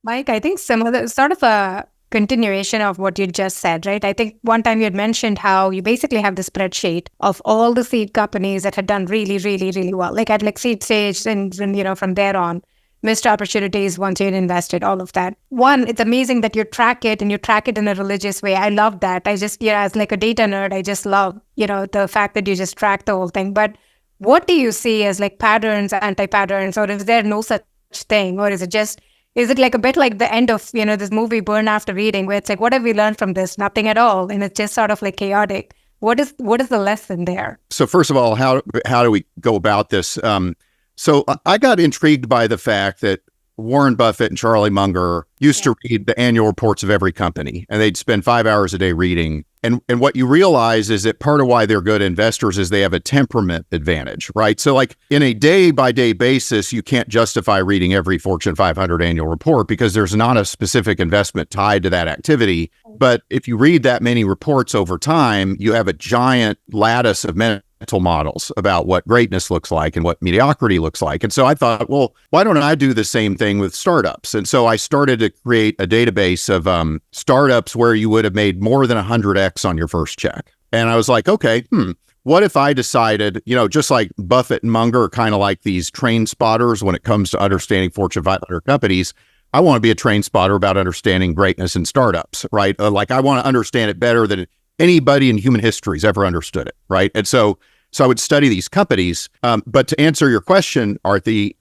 Mike, I think similar, sort of a continuation of what you just said, right? I think one time you had mentioned how you basically have the spreadsheet of all the seed companies that had done really, really, really well, like at like seed stage, and from there on. Missed opportunities once you'd invested, all of that. One, it's amazing that you track it, and you track it in a religious way. I love that. I just, as like a data nerd, I just love, the fact that you just track the whole thing. But what do you see as like patterns, anti-patterns, or is there no such thing? Or is it like a bit like the end of, this movie Burn After Reading, where it's like, what have we learned from this? Nothing at all. And it's just sort of like chaotic. What is the lesson there? So first of all, how do we go about this? So I got intrigued by the fact that Warren Buffett and Charlie Munger used to read the annual reports of every company, and they'd spend 5 hours a day reading. And what you realize is that part of why they're good investors is they have a temperament advantage, right? So like in a day-by-day basis, you can't justify reading every Fortune 500 annual report because there's not a specific investment tied to that activity. But if you read that many reports over time, you have a giant lattice of mental models about what greatness looks like and what mediocrity looks like. And so I thought, well, why don't I do the same thing with startups? And so I started to create a database of startups where you would have made more than 100x on your first check. And I was like, okay, what if I decided, just like Buffett and Munger are kind of like these train spotters when it comes to understanding Fortune 500 companies, I want to be a train spotter about understanding greatness in startups, right? Like I want to understand it better than anybody in human history has ever understood it, right? And so I would study these companies. But to answer your question, Aarthi,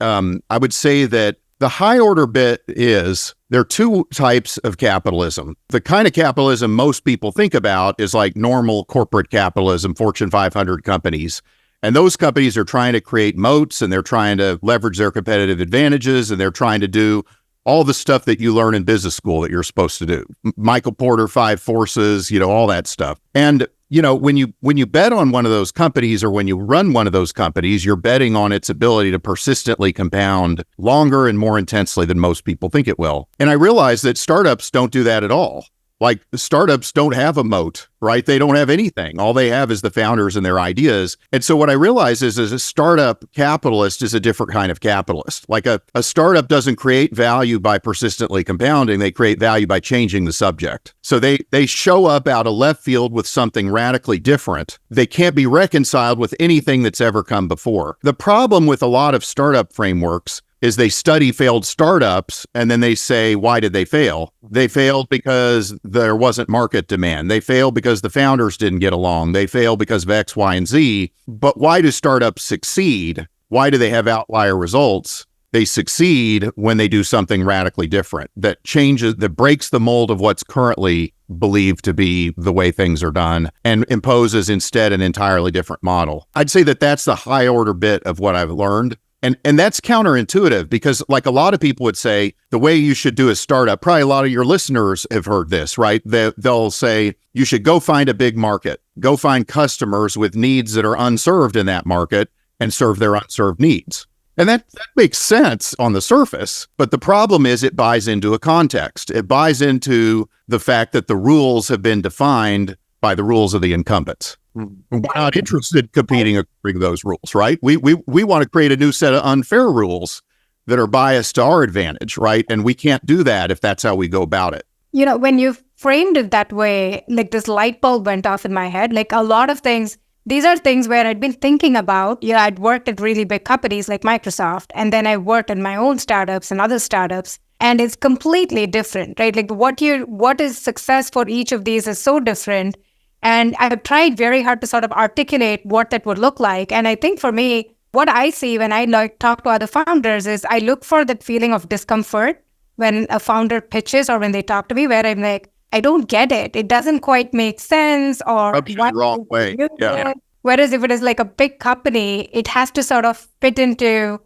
I would say that the high order bit is there are two types of capitalism. The kind of capitalism most people think about is like normal corporate capitalism, Fortune 500 companies. And those companies are trying to create moats, and they're trying to leverage their competitive advantages, and they're trying to do all the stuff that you learn in business school that you're supposed to do. Michael Porter, 5 Forces, all that stuff. And, when you bet on one of those companies, or when you run one of those companies, you're betting on its ability to persistently compound longer and more intensely than most people think it will. And I realized that startups don't do that at all. Like startups don't have a moat, right? They don't have anything. All they have is the founders and their ideas. And so what I realize is a startup capitalist is a different kind of capitalist. Like a startup doesn't create value by persistently compounding. They create value by changing the subject. So they show up out of left field with something radically different. They can't be reconciled with anything that's ever come before. The problem with a lot of startup frameworks is they study failed startups and then they say, why did they fail? They failed because there wasn't market demand. They failed because the founders didn't get along. They failed because of X, Y, and Z. But why do startups succeed? Why do they have outlier results? They succeed when they do something radically different that changes, that breaks the mold of what's currently believed to be the way things are done and imposes instead an entirely different model. I'd say that that's the high order bit of what I've learned. And that's counterintuitive because like a lot of people would say, the way you should do a startup, probably a lot of your listeners have heard this, right? They'll say, you should go find a big market, go find customers with needs that are unserved in that market and serve their unserved needs. And that makes sense on the surface, but the problem is it buys into a context. It buys into the fact that the rules have been defined by the rules of the incumbents. We're not interested in competing according to those rules, right? We want to create a new set of unfair rules that are biased to our advantage, right? And we can't do that if that's how we go about it. You know, when you framed it that way, like this light bulb went off in my head. Like a lot of things, these are things where I'd been thinking about. You know, I'd worked at really big companies like Microsoft, and then I worked in my own startups and other startups, and it's completely different, right? Like what is success for each of these is so different. And I've tried very hard to sort of articulate what that would look like. And I think for me, what I see when I talk to other founders is I look for that feeling of discomfort when a founder pitches or when they talk to me, where I'm like, I don't get it. It doesn't quite make sense, or rubs you the wrong way. Yeah. Whereas if it is like a big company, it has to sort of fit into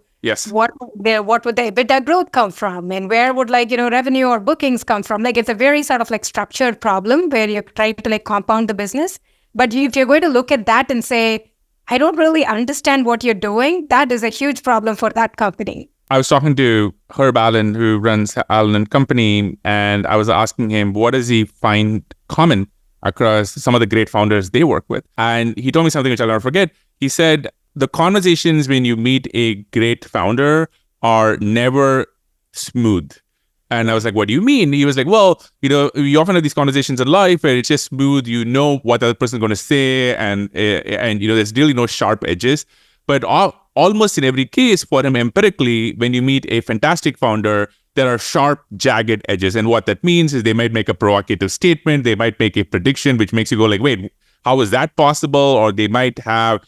what would the EBITDA growth come from, and where would revenue or bookings come from? Like it's a very sort of like structured problem where you're trying to like compound the business. But if you're going to look at that and say, I don't really understand what you're doing, that is a huge problem for that company. I was talking to Herb Allen, who runs Allen & Company, and I was asking him, what does he find common across some of the great founders they work with? And he told me something which I'll never forget. He said, the conversations when you meet a great founder are never smooth. And I was like, what do you mean? He was like, well, you often have these conversations in life where it's just smooth. You know what the other person is going to say. And there's really no sharp edges. But almost in every case for him empirically, when you meet a fantastic founder, there are sharp, jagged edges. And what that means is they might make a provocative statement. They might make a prediction, which makes you go like, wait, how is that possible? Or they might have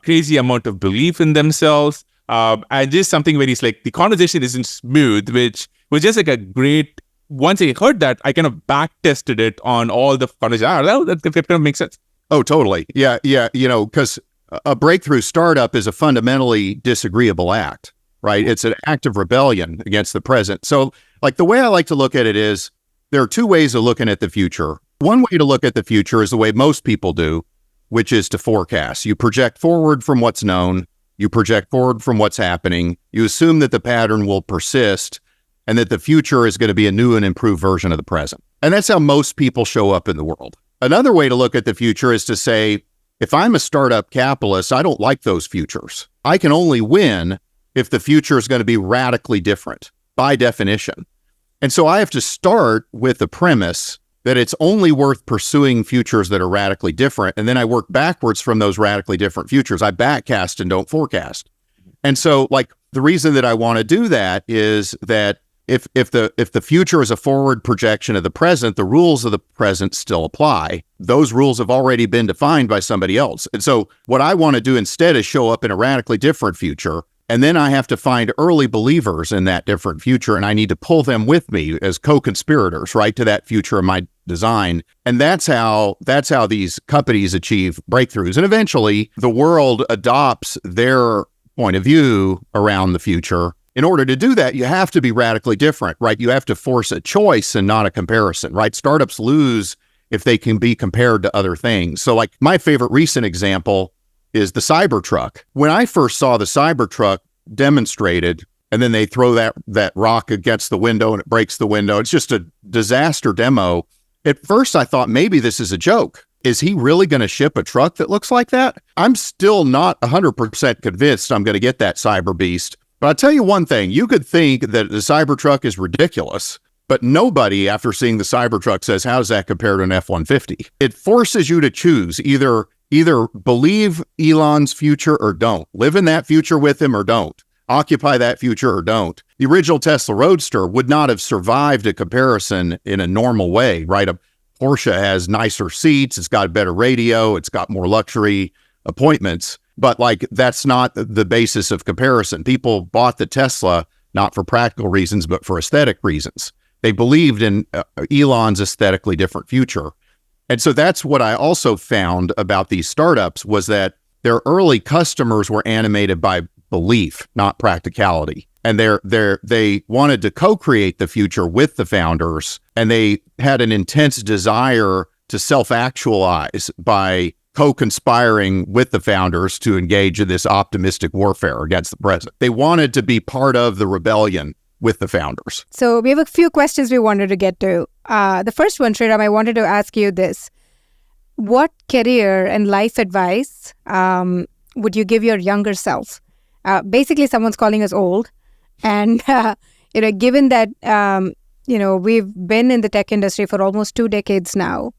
crazy amount of belief in themselves. And just something where he's like, the conversation isn't smooth, which was just like a great, once I heard that, I kind of back tested it on all the conversations. That kind of makes sense. Oh, totally. Yeah. Because a breakthrough startup is a fundamentally disagreeable act, right? It's an act of rebellion against the present. So like the way I like to look at it is there are two ways of looking at the future. One way to look at the future is the way most people do, which is to forecast. You project forward from what's known. You project forward from what's happening. You assume that the pattern will persist and that the future is going to be a new and improved version of the present. And that's how most people show up in the world. Another way to look at the future is to say, if I'm a startup capitalist, I don't like those futures. I can only win if the future is going to be radically different by definition. And so I have to start with the premise that it's only worth pursuing futures that are radically different. And then I work backwards from those radically different futures. I backcast and don't forecast. And so like the reason that I want to do that is that if the future is a forward projection of the present, the rules of the present still apply. Those rules have already been defined by somebody else. And so what I want to do instead is show up in a radically different future. And then I have to find early believers in that different future, and I need to pull them with me as co-conspirators, right, to that future of my design. And that's how these companies achieve breakthroughs. And eventually, the world adopts their point of view around the future. In order to do that, you have to be radically different, right? You have to force a choice and not a comparison, right? Startups lose if they can be compared to other things. So like my favorite recent example is the Cybertruck. When I first saw the Cybertruck demonstrated, and then they throw that rock against the window and it breaks the window, it's just a disaster demo. At first, I thought maybe this is a joke. Is he really going to ship a truck that looks like that? I'm still not 100% convinced I'm going to get that Cyber Beast. But I'll tell you one thing. You could think that the Cybertruck is ridiculous, but nobody after seeing the Cybertruck says, how does that compare to an F-150? It forces you to choose either believe Elon's future or don't. Live in that future with him or don't. Occupy that future or don't. The original Tesla Roadster would not have survived a comparison in a normal way, right? A Porsche has nicer seats, it's got a better radio, it's got more luxury appointments, but like that's not the basis of comparison. People bought the Tesla not for practical reasons, but for aesthetic reasons. They believed in Elon's aesthetically different future. And so that's what I also found about these startups was that their early customers were animated by belief, not practicality. And they wanted to co-create the future with the founders, and they had an intense desire to self-actualize by co-conspiring with the founders to engage in this optimistic warfare against the present. They wanted to be part of the rebellion with the founders. So we have a few questions we wanted to get to. The first one, Sriram, I wanted to ask you this. What career and life advice would you give your younger self? Basically, someone's calling us old. And, given that, we've been in the tech industry for almost 2 decades now,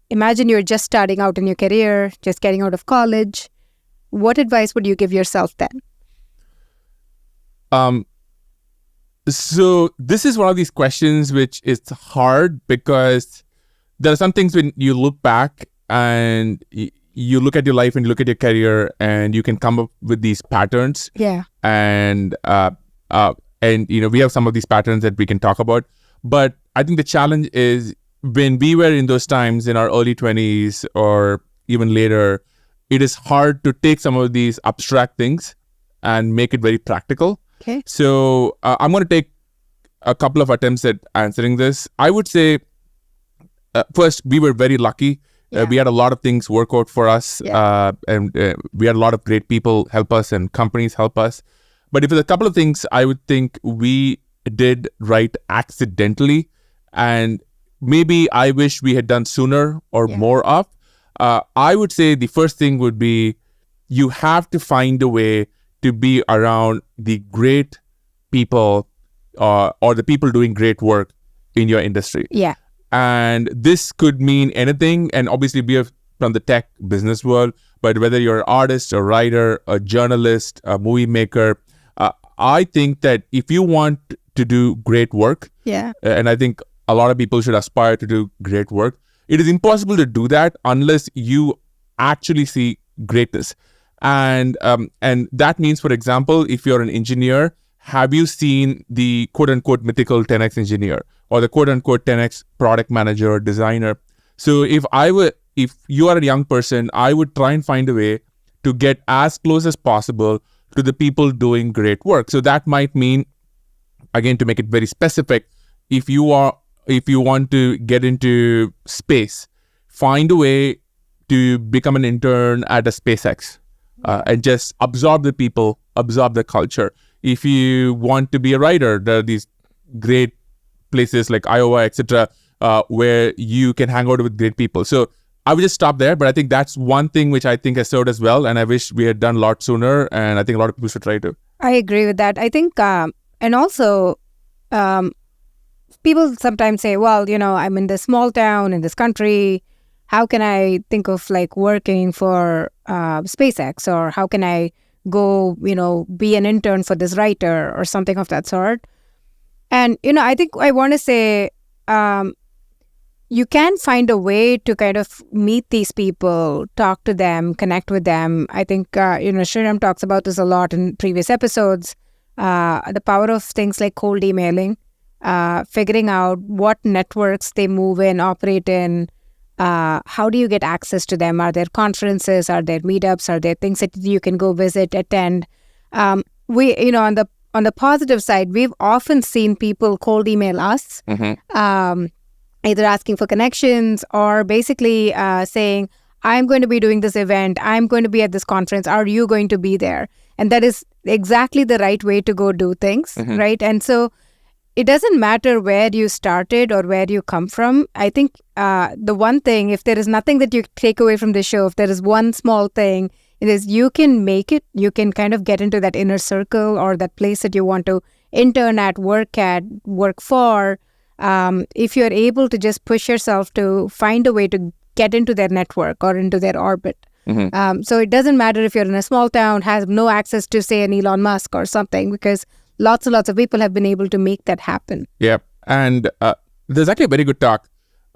imagine you're just starting out in your career, just getting out of college. What advice would you give yourself then? So this is one of these questions which is hard because there are some things when you look back and you look at your life and you look at your career and you can come up with these patterns. Yeah. And we have some of these patterns that we can talk about. But I think the challenge is when we were in those times in our early 20s or even later, it is hard to take some of these abstract things and make it very practical. Okay. So I'm going to take a couple of attempts at answering this. I would say, first, we were very lucky. Yeah. We had a lot of things work out for us, and we had a lot of great people help us and companies help us. But if there's a couple of things I would think we did right accidentally, and maybe I wish we had done sooner or more of, I would say the first thing would be you have to find a way to be around the great people or the people doing great work in your industry. Yeah. And this could mean anything. And obviously, we are from the tech business world, but whether you're an artist, a writer, a journalist, a movie maker, I think that if you want to do great work, and I think a lot of people should aspire to do great work, it is impossible to do that unless you actually see greatness. And that means, for example, if you're an engineer, have you seen the quote-unquote mythical 10x engineer or the quote-unquote 10x product manager or designer? So if you are a young person, I would try and find a way to get as close as possible to the people doing great work. So that might mean, again, to make it very specific, if you want to get into space, find a way to become an intern at a SpaceX and just absorb the people, absorb the culture. If you want to be a writer, there are these great places like Iowa, etc., where you can hang out with great people. So I would just stop there, but I think that's one thing which I think has served us well, and I wish we had done a lot sooner, and I think a lot of people should try to. I agree with that. I think, and also, people sometimes say, well, I'm in this small town in this country. How can I think of like working for SpaceX, or how can I go, be an intern for this writer or something of that sort? And, I think I want to say, you can find a way to kind of meet these people, talk to them, connect with them. I think, Sriram talks about this a lot in previous episodes, the power of things like cold emailing, figuring out what networks they move in, operate in. How do you get access to them? Are there conferences? Are there meetups? Are there things that you can go visit, attend? We, on the positive side, we've often seen people cold email us, either asking for connections or basically saying, I'm going to be doing this event. I'm going to be at this conference. Are you going to be there? And that is exactly the right way to go do things, right? And so it doesn't matter where you started or where you come from. I think the one thing, if there is nothing that you take away from the show, if there is one small thing, it is you can make it. You can kind of get into that inner circle or that place that you want to intern at, work for. If you're able to just push yourself to find a way to get into their network or into their orbit. So it doesn't matter if you're in a small town, has no access to, say, an Elon Musk or something, because lots and lots of people have been able to make that happen. Yeah. And there's actually a very good talk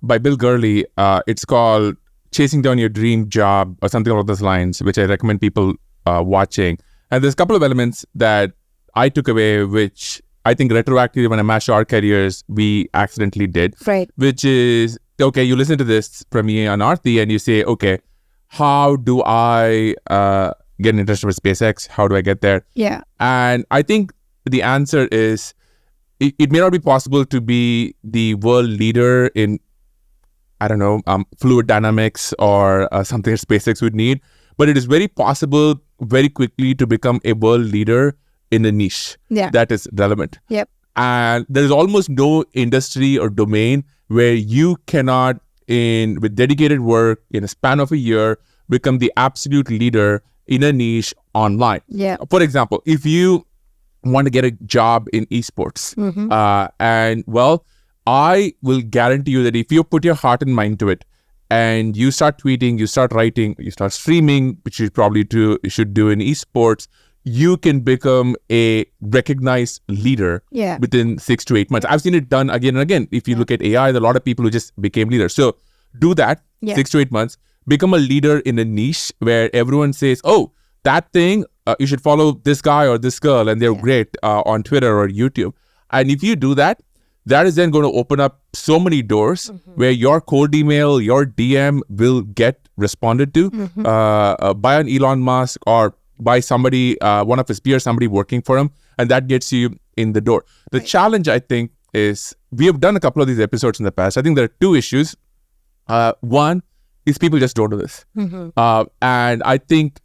by Bill Gurley. It's called Chasing Down Your Dream Job or something along those lines, which I recommend people watching. And there's a couple of elements that I took away, which I think retroactively when I matched our careers, we accidentally did. Right. Which is, okay, you listen to this from me on Aarthi and you say, okay, how do I get interested with SpaceX? How do I get there? Yeah. And I think the answer is, it may not be possible to be the world leader in, I don't know, fluid dynamics or something that SpaceX would need, but it is very possible very quickly to become a world leader in a niche that is relevant. Yep. And there is almost no industry or domain where you cannot, with dedicated work in a span of a year, become the absolute leader in a niche online. Yeah. For example, if you want to get a job in esports, and well, I will guarantee you that if you put your heart and mind to it, and you start tweeting, you start writing, you start streaming, which you probably should do in esports, you can become a recognized leader within 6 to 8 months. I've seen it done again and again. If you look at AI, there are a lot of people who just became leaders. So do that, 6 to 8 months, become a leader in a niche where everyone says, oh, that thing, you should follow this guy or this girl, and they're great on Twitter or YouTube. And if you do that, that is then going to open up so many doors where your cold email, your DM will get responded to by an Elon Musk or by somebody, one of his peers, somebody working for him, and that gets you in the door. The challenge, I think, is we have done a couple of these episodes in the past. I think there are 2 issues. One is people just don't do this. And I think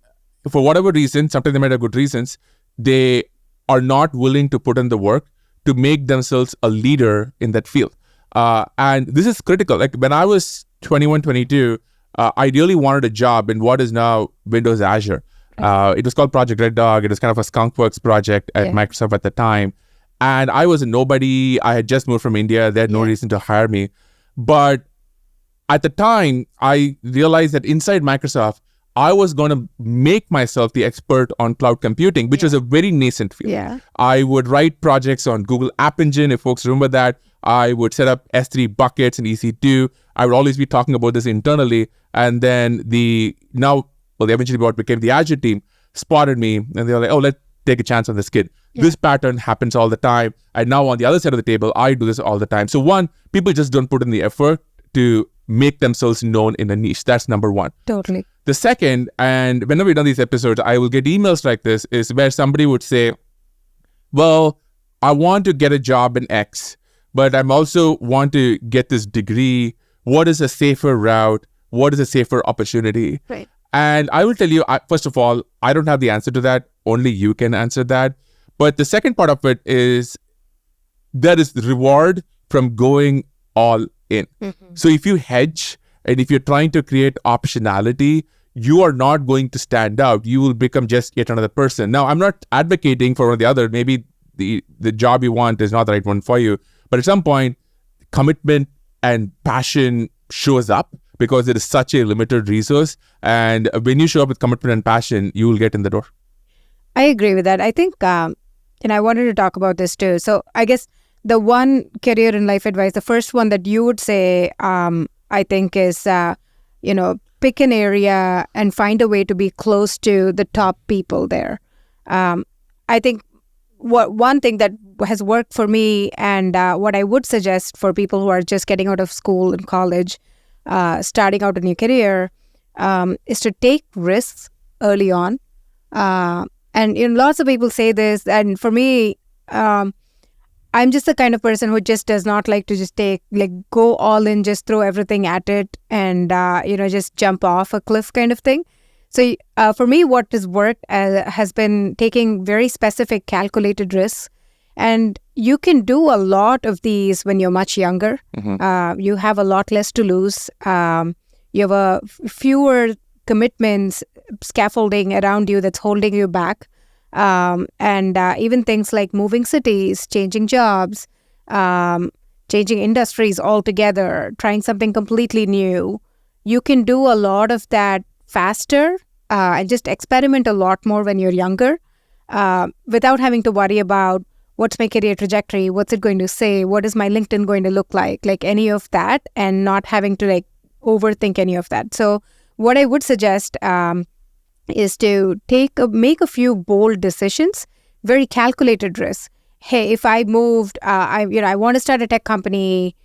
for whatever reason, sometimes they might have good reasons, they are not willing to put in the work to make themselves a leader in that field. And this is critical. Like when I was 21, 22, I really wanted a job in what is now Windows Azure. It was called Project Red Dog. It was kind of a skunkworks project at Microsoft at the time. And I was a nobody. I had just moved from India. They had no reason to hire me. But at the time, I realized that inside Microsoft, I was going to make myself the expert on cloud computing, which was a very nascent field. I would write projects on Google App Engine, if folks remember that. I would set up S3 buckets in EC2. I would always be talking about this internally. And then they eventually what became the Azure team spotted me and they were like, oh, let's take a chance on this kid. This pattern happens all the time. And now on the other side of the table, I do this all the time. So one, people just don't put in the effort to make themselves known in a niche. That's number one. Totally. The second, and whenever we've done these episodes, I will get emails like this, is where somebody would say, well, I want to get a job in X, but I'm also want to get this degree. What is a safer route? What is a safer opportunity? Right. And I will tell you, first of all, I don't have the answer to that. Only you can answer that. But the second part of it is there is reward from going all in. So if you hedge and if you're trying to create optionality, you are not going to stand out. You will become just yet another person. Now, I'm not advocating for one or the other. Maybe the job you want is not the right one for you. But at some point, commitment and passion shows up because it is such a limited resource. And when you show up with commitment and passion, you will get in the door. I agree with that. I think, and I wanted to talk about this too. So I guess the one career and life advice, the first one that you would say, I think is, pick an area and find a way to be close to the top people there. I think one thing that has worked for me and what I would suggest for people who are just getting out of school and college, starting out a new career, is to take risks early on. And lots of people say this, and for me, I'm just the kind of person who just does not like to just go all in, just throw everything at it and, just jump off a cliff kind of thing. So for me, what has worked has been taking very specific calculated risks And you can do a lot of these when you're much younger. You have a lot less to lose. You have fewer commitments, scaffolding around you that's holding you back. And even things like moving cities, changing jobs, changing industries altogether, trying something completely new. You can do a lot of that faster and just experiment a lot more when you're younger without having to worry about what's my career trajectory, what's it going to say, what is my LinkedIn going to look like any of that, and not having to overthink any of that. So what I would suggest is to make a few bold decisions, very calculated risks. Hey, if I moved, I want to start a tech company.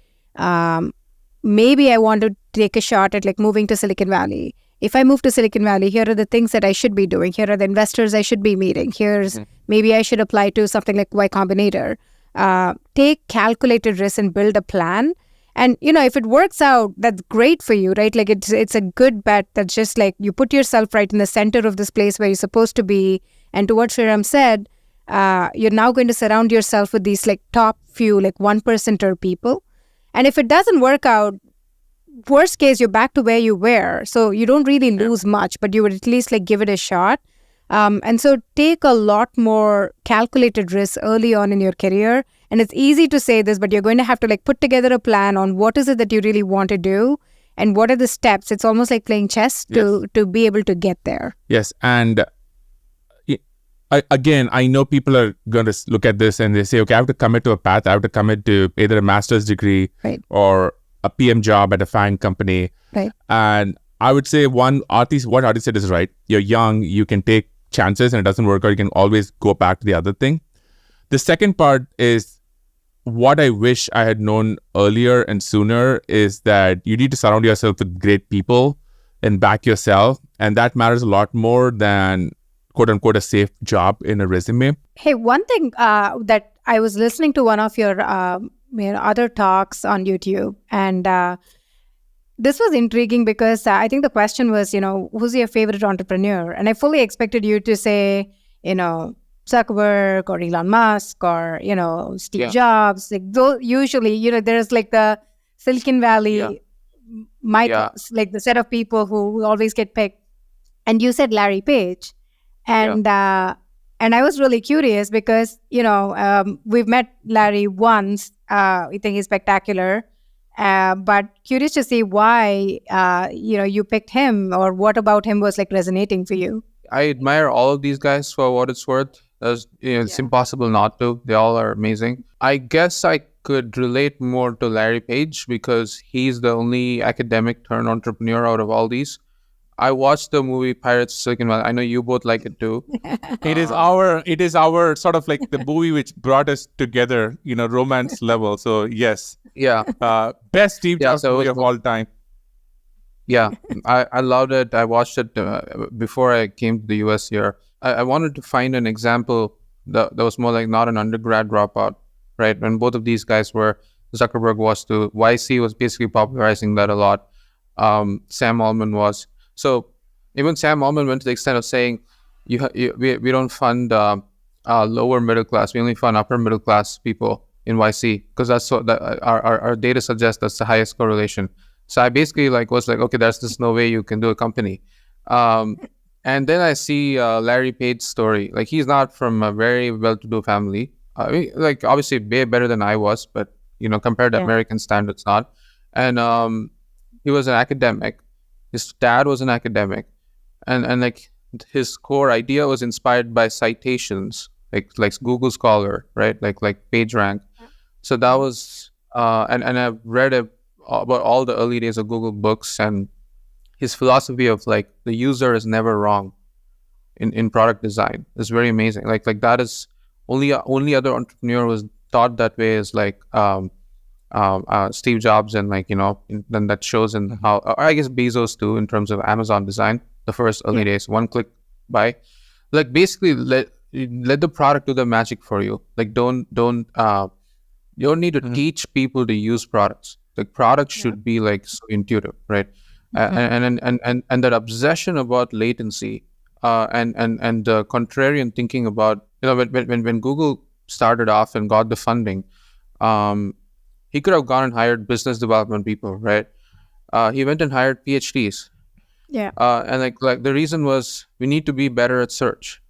Maybe I want to take a shot at moving to Silicon Valley. If I move to Silicon Valley, here are the things that I should be doing. Here are the investors I should be meeting. Here's maybe I should apply to something like Y Combinator. Take calculated risks and build a plan. And, if it works out, that's great for you, right? It's a good bet. That's just you put yourself right in the center of this place where you're supposed to be. And to what Sriram said, you're now going to surround yourself with these top few, 1%er people. And if it doesn't work out, worst case, you're back to where you were. So you don't really lose much, but you would at least give it a shot. And so take a lot more calculated risks early on in your career. And it's easy to say this, but you're going to have to put together a plan on what is it that you really want to do and what are the steps. It's almost like playing chess to be able to get there. Yes. And I know people are going to look at this and they say, okay, I have to commit to a path. I have to commit to either a master's degree or a PM job at a fine company. Right. And I would say what Aarthi said is right. You're young, you can take chances, and it doesn't work out, you can always go back to the other thing. The second part is what I wish I had known earlier and sooner is that you need to surround yourself with great people and back yourself. And that matters a lot more than quote unquote a safe job in a resume. Hey, one thing that I was listening to one of your other talks on YouTube, and this was intriguing because I think the question was, who's your favorite entrepreneur? And I fully expected you to say, Zuckerberg or Elon Musk or, Steve Jobs. Those, usually, there's the Silicon Valley the set of people who always get picked. And you said Larry Page. And and I was really curious because, we've met Larry once. We think he's spectacular. But curious to see why, you picked him, or what about him was resonating for you. I admire all of these guys for what it's worth. It's impossible not to. They all are amazing. I guess I could relate more to Larry Page because he's the only academic turned entrepreneur out of all these. I watched the movie Pirates of Silicon Valley. I know you both like it too. It is our sort of the movie which brought us together, romance level. So yes. Yeah. Best Steve Jobs movie of all time. Yeah, I loved it. I watched it before I came to the US here. I wanted to find an example that was more not an undergrad dropout, right? When both of these guys were, Zuckerberg was too, YC was basically popularizing that a lot. Sam Altman was. So even Sam Altman went to the extent of saying, we don't fund lower middle class. We only fund upper middle class people in YC because that's what our data suggests that's the highest correlation. So I basically was okay, there's just no way you can do a company. And then I see Larry Page's story. He's not from a very well-to-do family. Obviously way better than I was, but compared to American standards, not. And he was an academic. His dad was an academic, and his core idea was inspired by citations, like Google Scholar, right? Like PageRank. So that was, and I've read about all the early days of Google books, and his philosophy of the user is never wrong in product design is very amazing. That is only other entrepreneur was taught that way is Steve Jobs, and then that shows in how, or I guess Bezos too, in terms of Amazon design, the first early days, one click buy, basically let the product do the magic for you. You don't need to teach people to use products. Products should be so intuitive, right? And that obsession about latency and the contrarian thinking about when Google started off and got the funding, he could have gone and hired business development people, right? He went and hired PhDs. Yeah. And like the reason was we need to be better at search.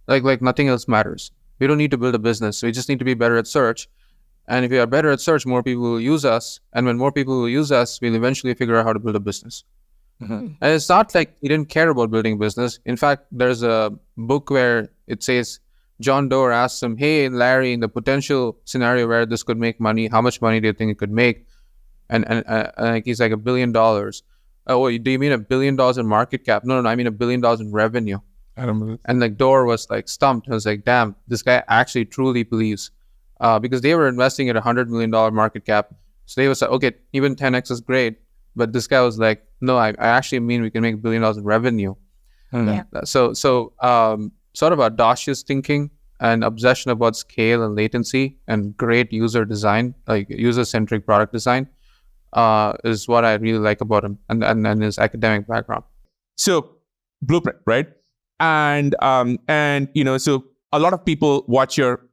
Like nothing else matters. We don't need to build a business. We just need to be better at search. And if we are better at search, more people will use us. And when more people will use us, we'll eventually figure out how to build a business. And it's not like he didn't care about building a business. In fact, there's a book where it says John Doerr asks him, hey, Larry, in the potential scenario where this could make money, how much money do you think it could make? And he's like $1 billion. Oh, do you mean $1 billion in market cap? No, I mean $1 billion in revenue. I don't believe. And like Doerr was like stumped. I was like, damn, this guy actually truly believes. Because they were investing at $100 million market cap. So they was like, okay, even 10x is great. But this guy was like, no, I actually mean we can make $1 billion in revenue. Yeah. So sort of audacious thinking and obsession about scale and latency and great user design, like user-centric product design, is what I really like about him and his academic background. So Blueprint, right? And so a lot of people watch your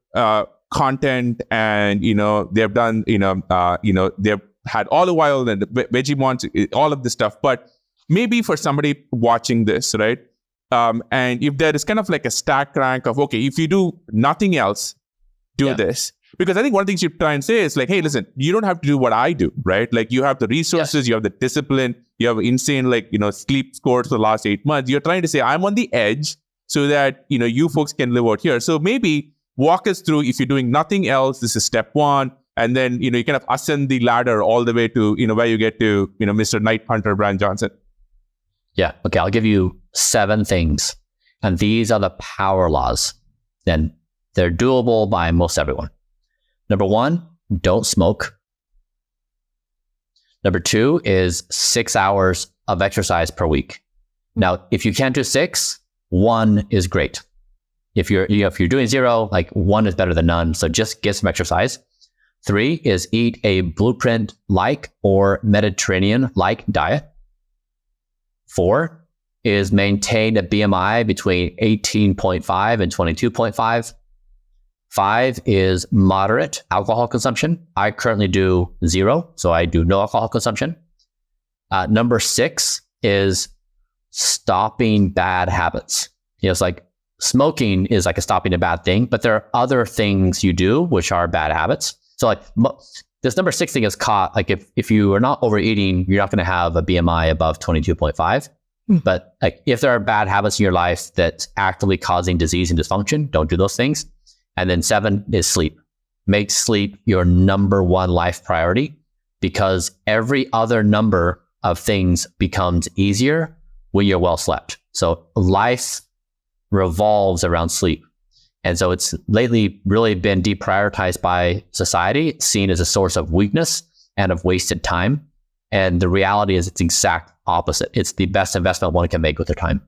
content, and they've done they've had olive oil and Vegemite, all of this stuff. But maybe for somebody watching this, right? And if there is kind of like a stack rank of, okay, if you do nothing else, do this. Because I think one of the things you try and say is like, hey, listen, you don't have to do what I do, right? Like you have the resources, you have the discipline, you have insane sleep scores for the last 8 months. You're trying to say, I'm on the edge so that, you folks can live out here. So maybe walk us through, if you're doing nothing else, this is step one. And then, you kind of ascend the ladder all the way to, where you get to, Mr. Night Hunter, Bryan Johnson. Yeah. Okay. I'll give you 7 things. And these are the power laws. And they're doable by most everyone. Number 1, don't smoke. Number 2 is 6 hours of exercise per week. Now, if you can't do 6, 1 is great. If you're doing 0, 1 is better than none. So just get some exercise. 3 is eat a Blueprint-like or Mediterranean-like diet. 4 is maintain a BMI between 18.5 and 22.5. 5 is moderate alcohol consumption. I currently do 0, so I do no alcohol consumption. Number 6 is stopping bad habits. It's like smoking is like stopping a bad thing, but there are other things you do which are bad habits. So this number 6 thing is caught. Like if you are not overeating, you're not going to have a BMI above 22.5. But if there are bad habits in your life that's actively causing disease and dysfunction, don't do those things. And then 7 is sleep. Make sleep your number 1 life priority, because every other number of things becomes easier when you're well slept. So life revolves around sleep. And so it's lately really been deprioritized by society, seen as a source of weakness and of wasted time. And the reality is it's exact opposite. It's the best investment one can make with their time.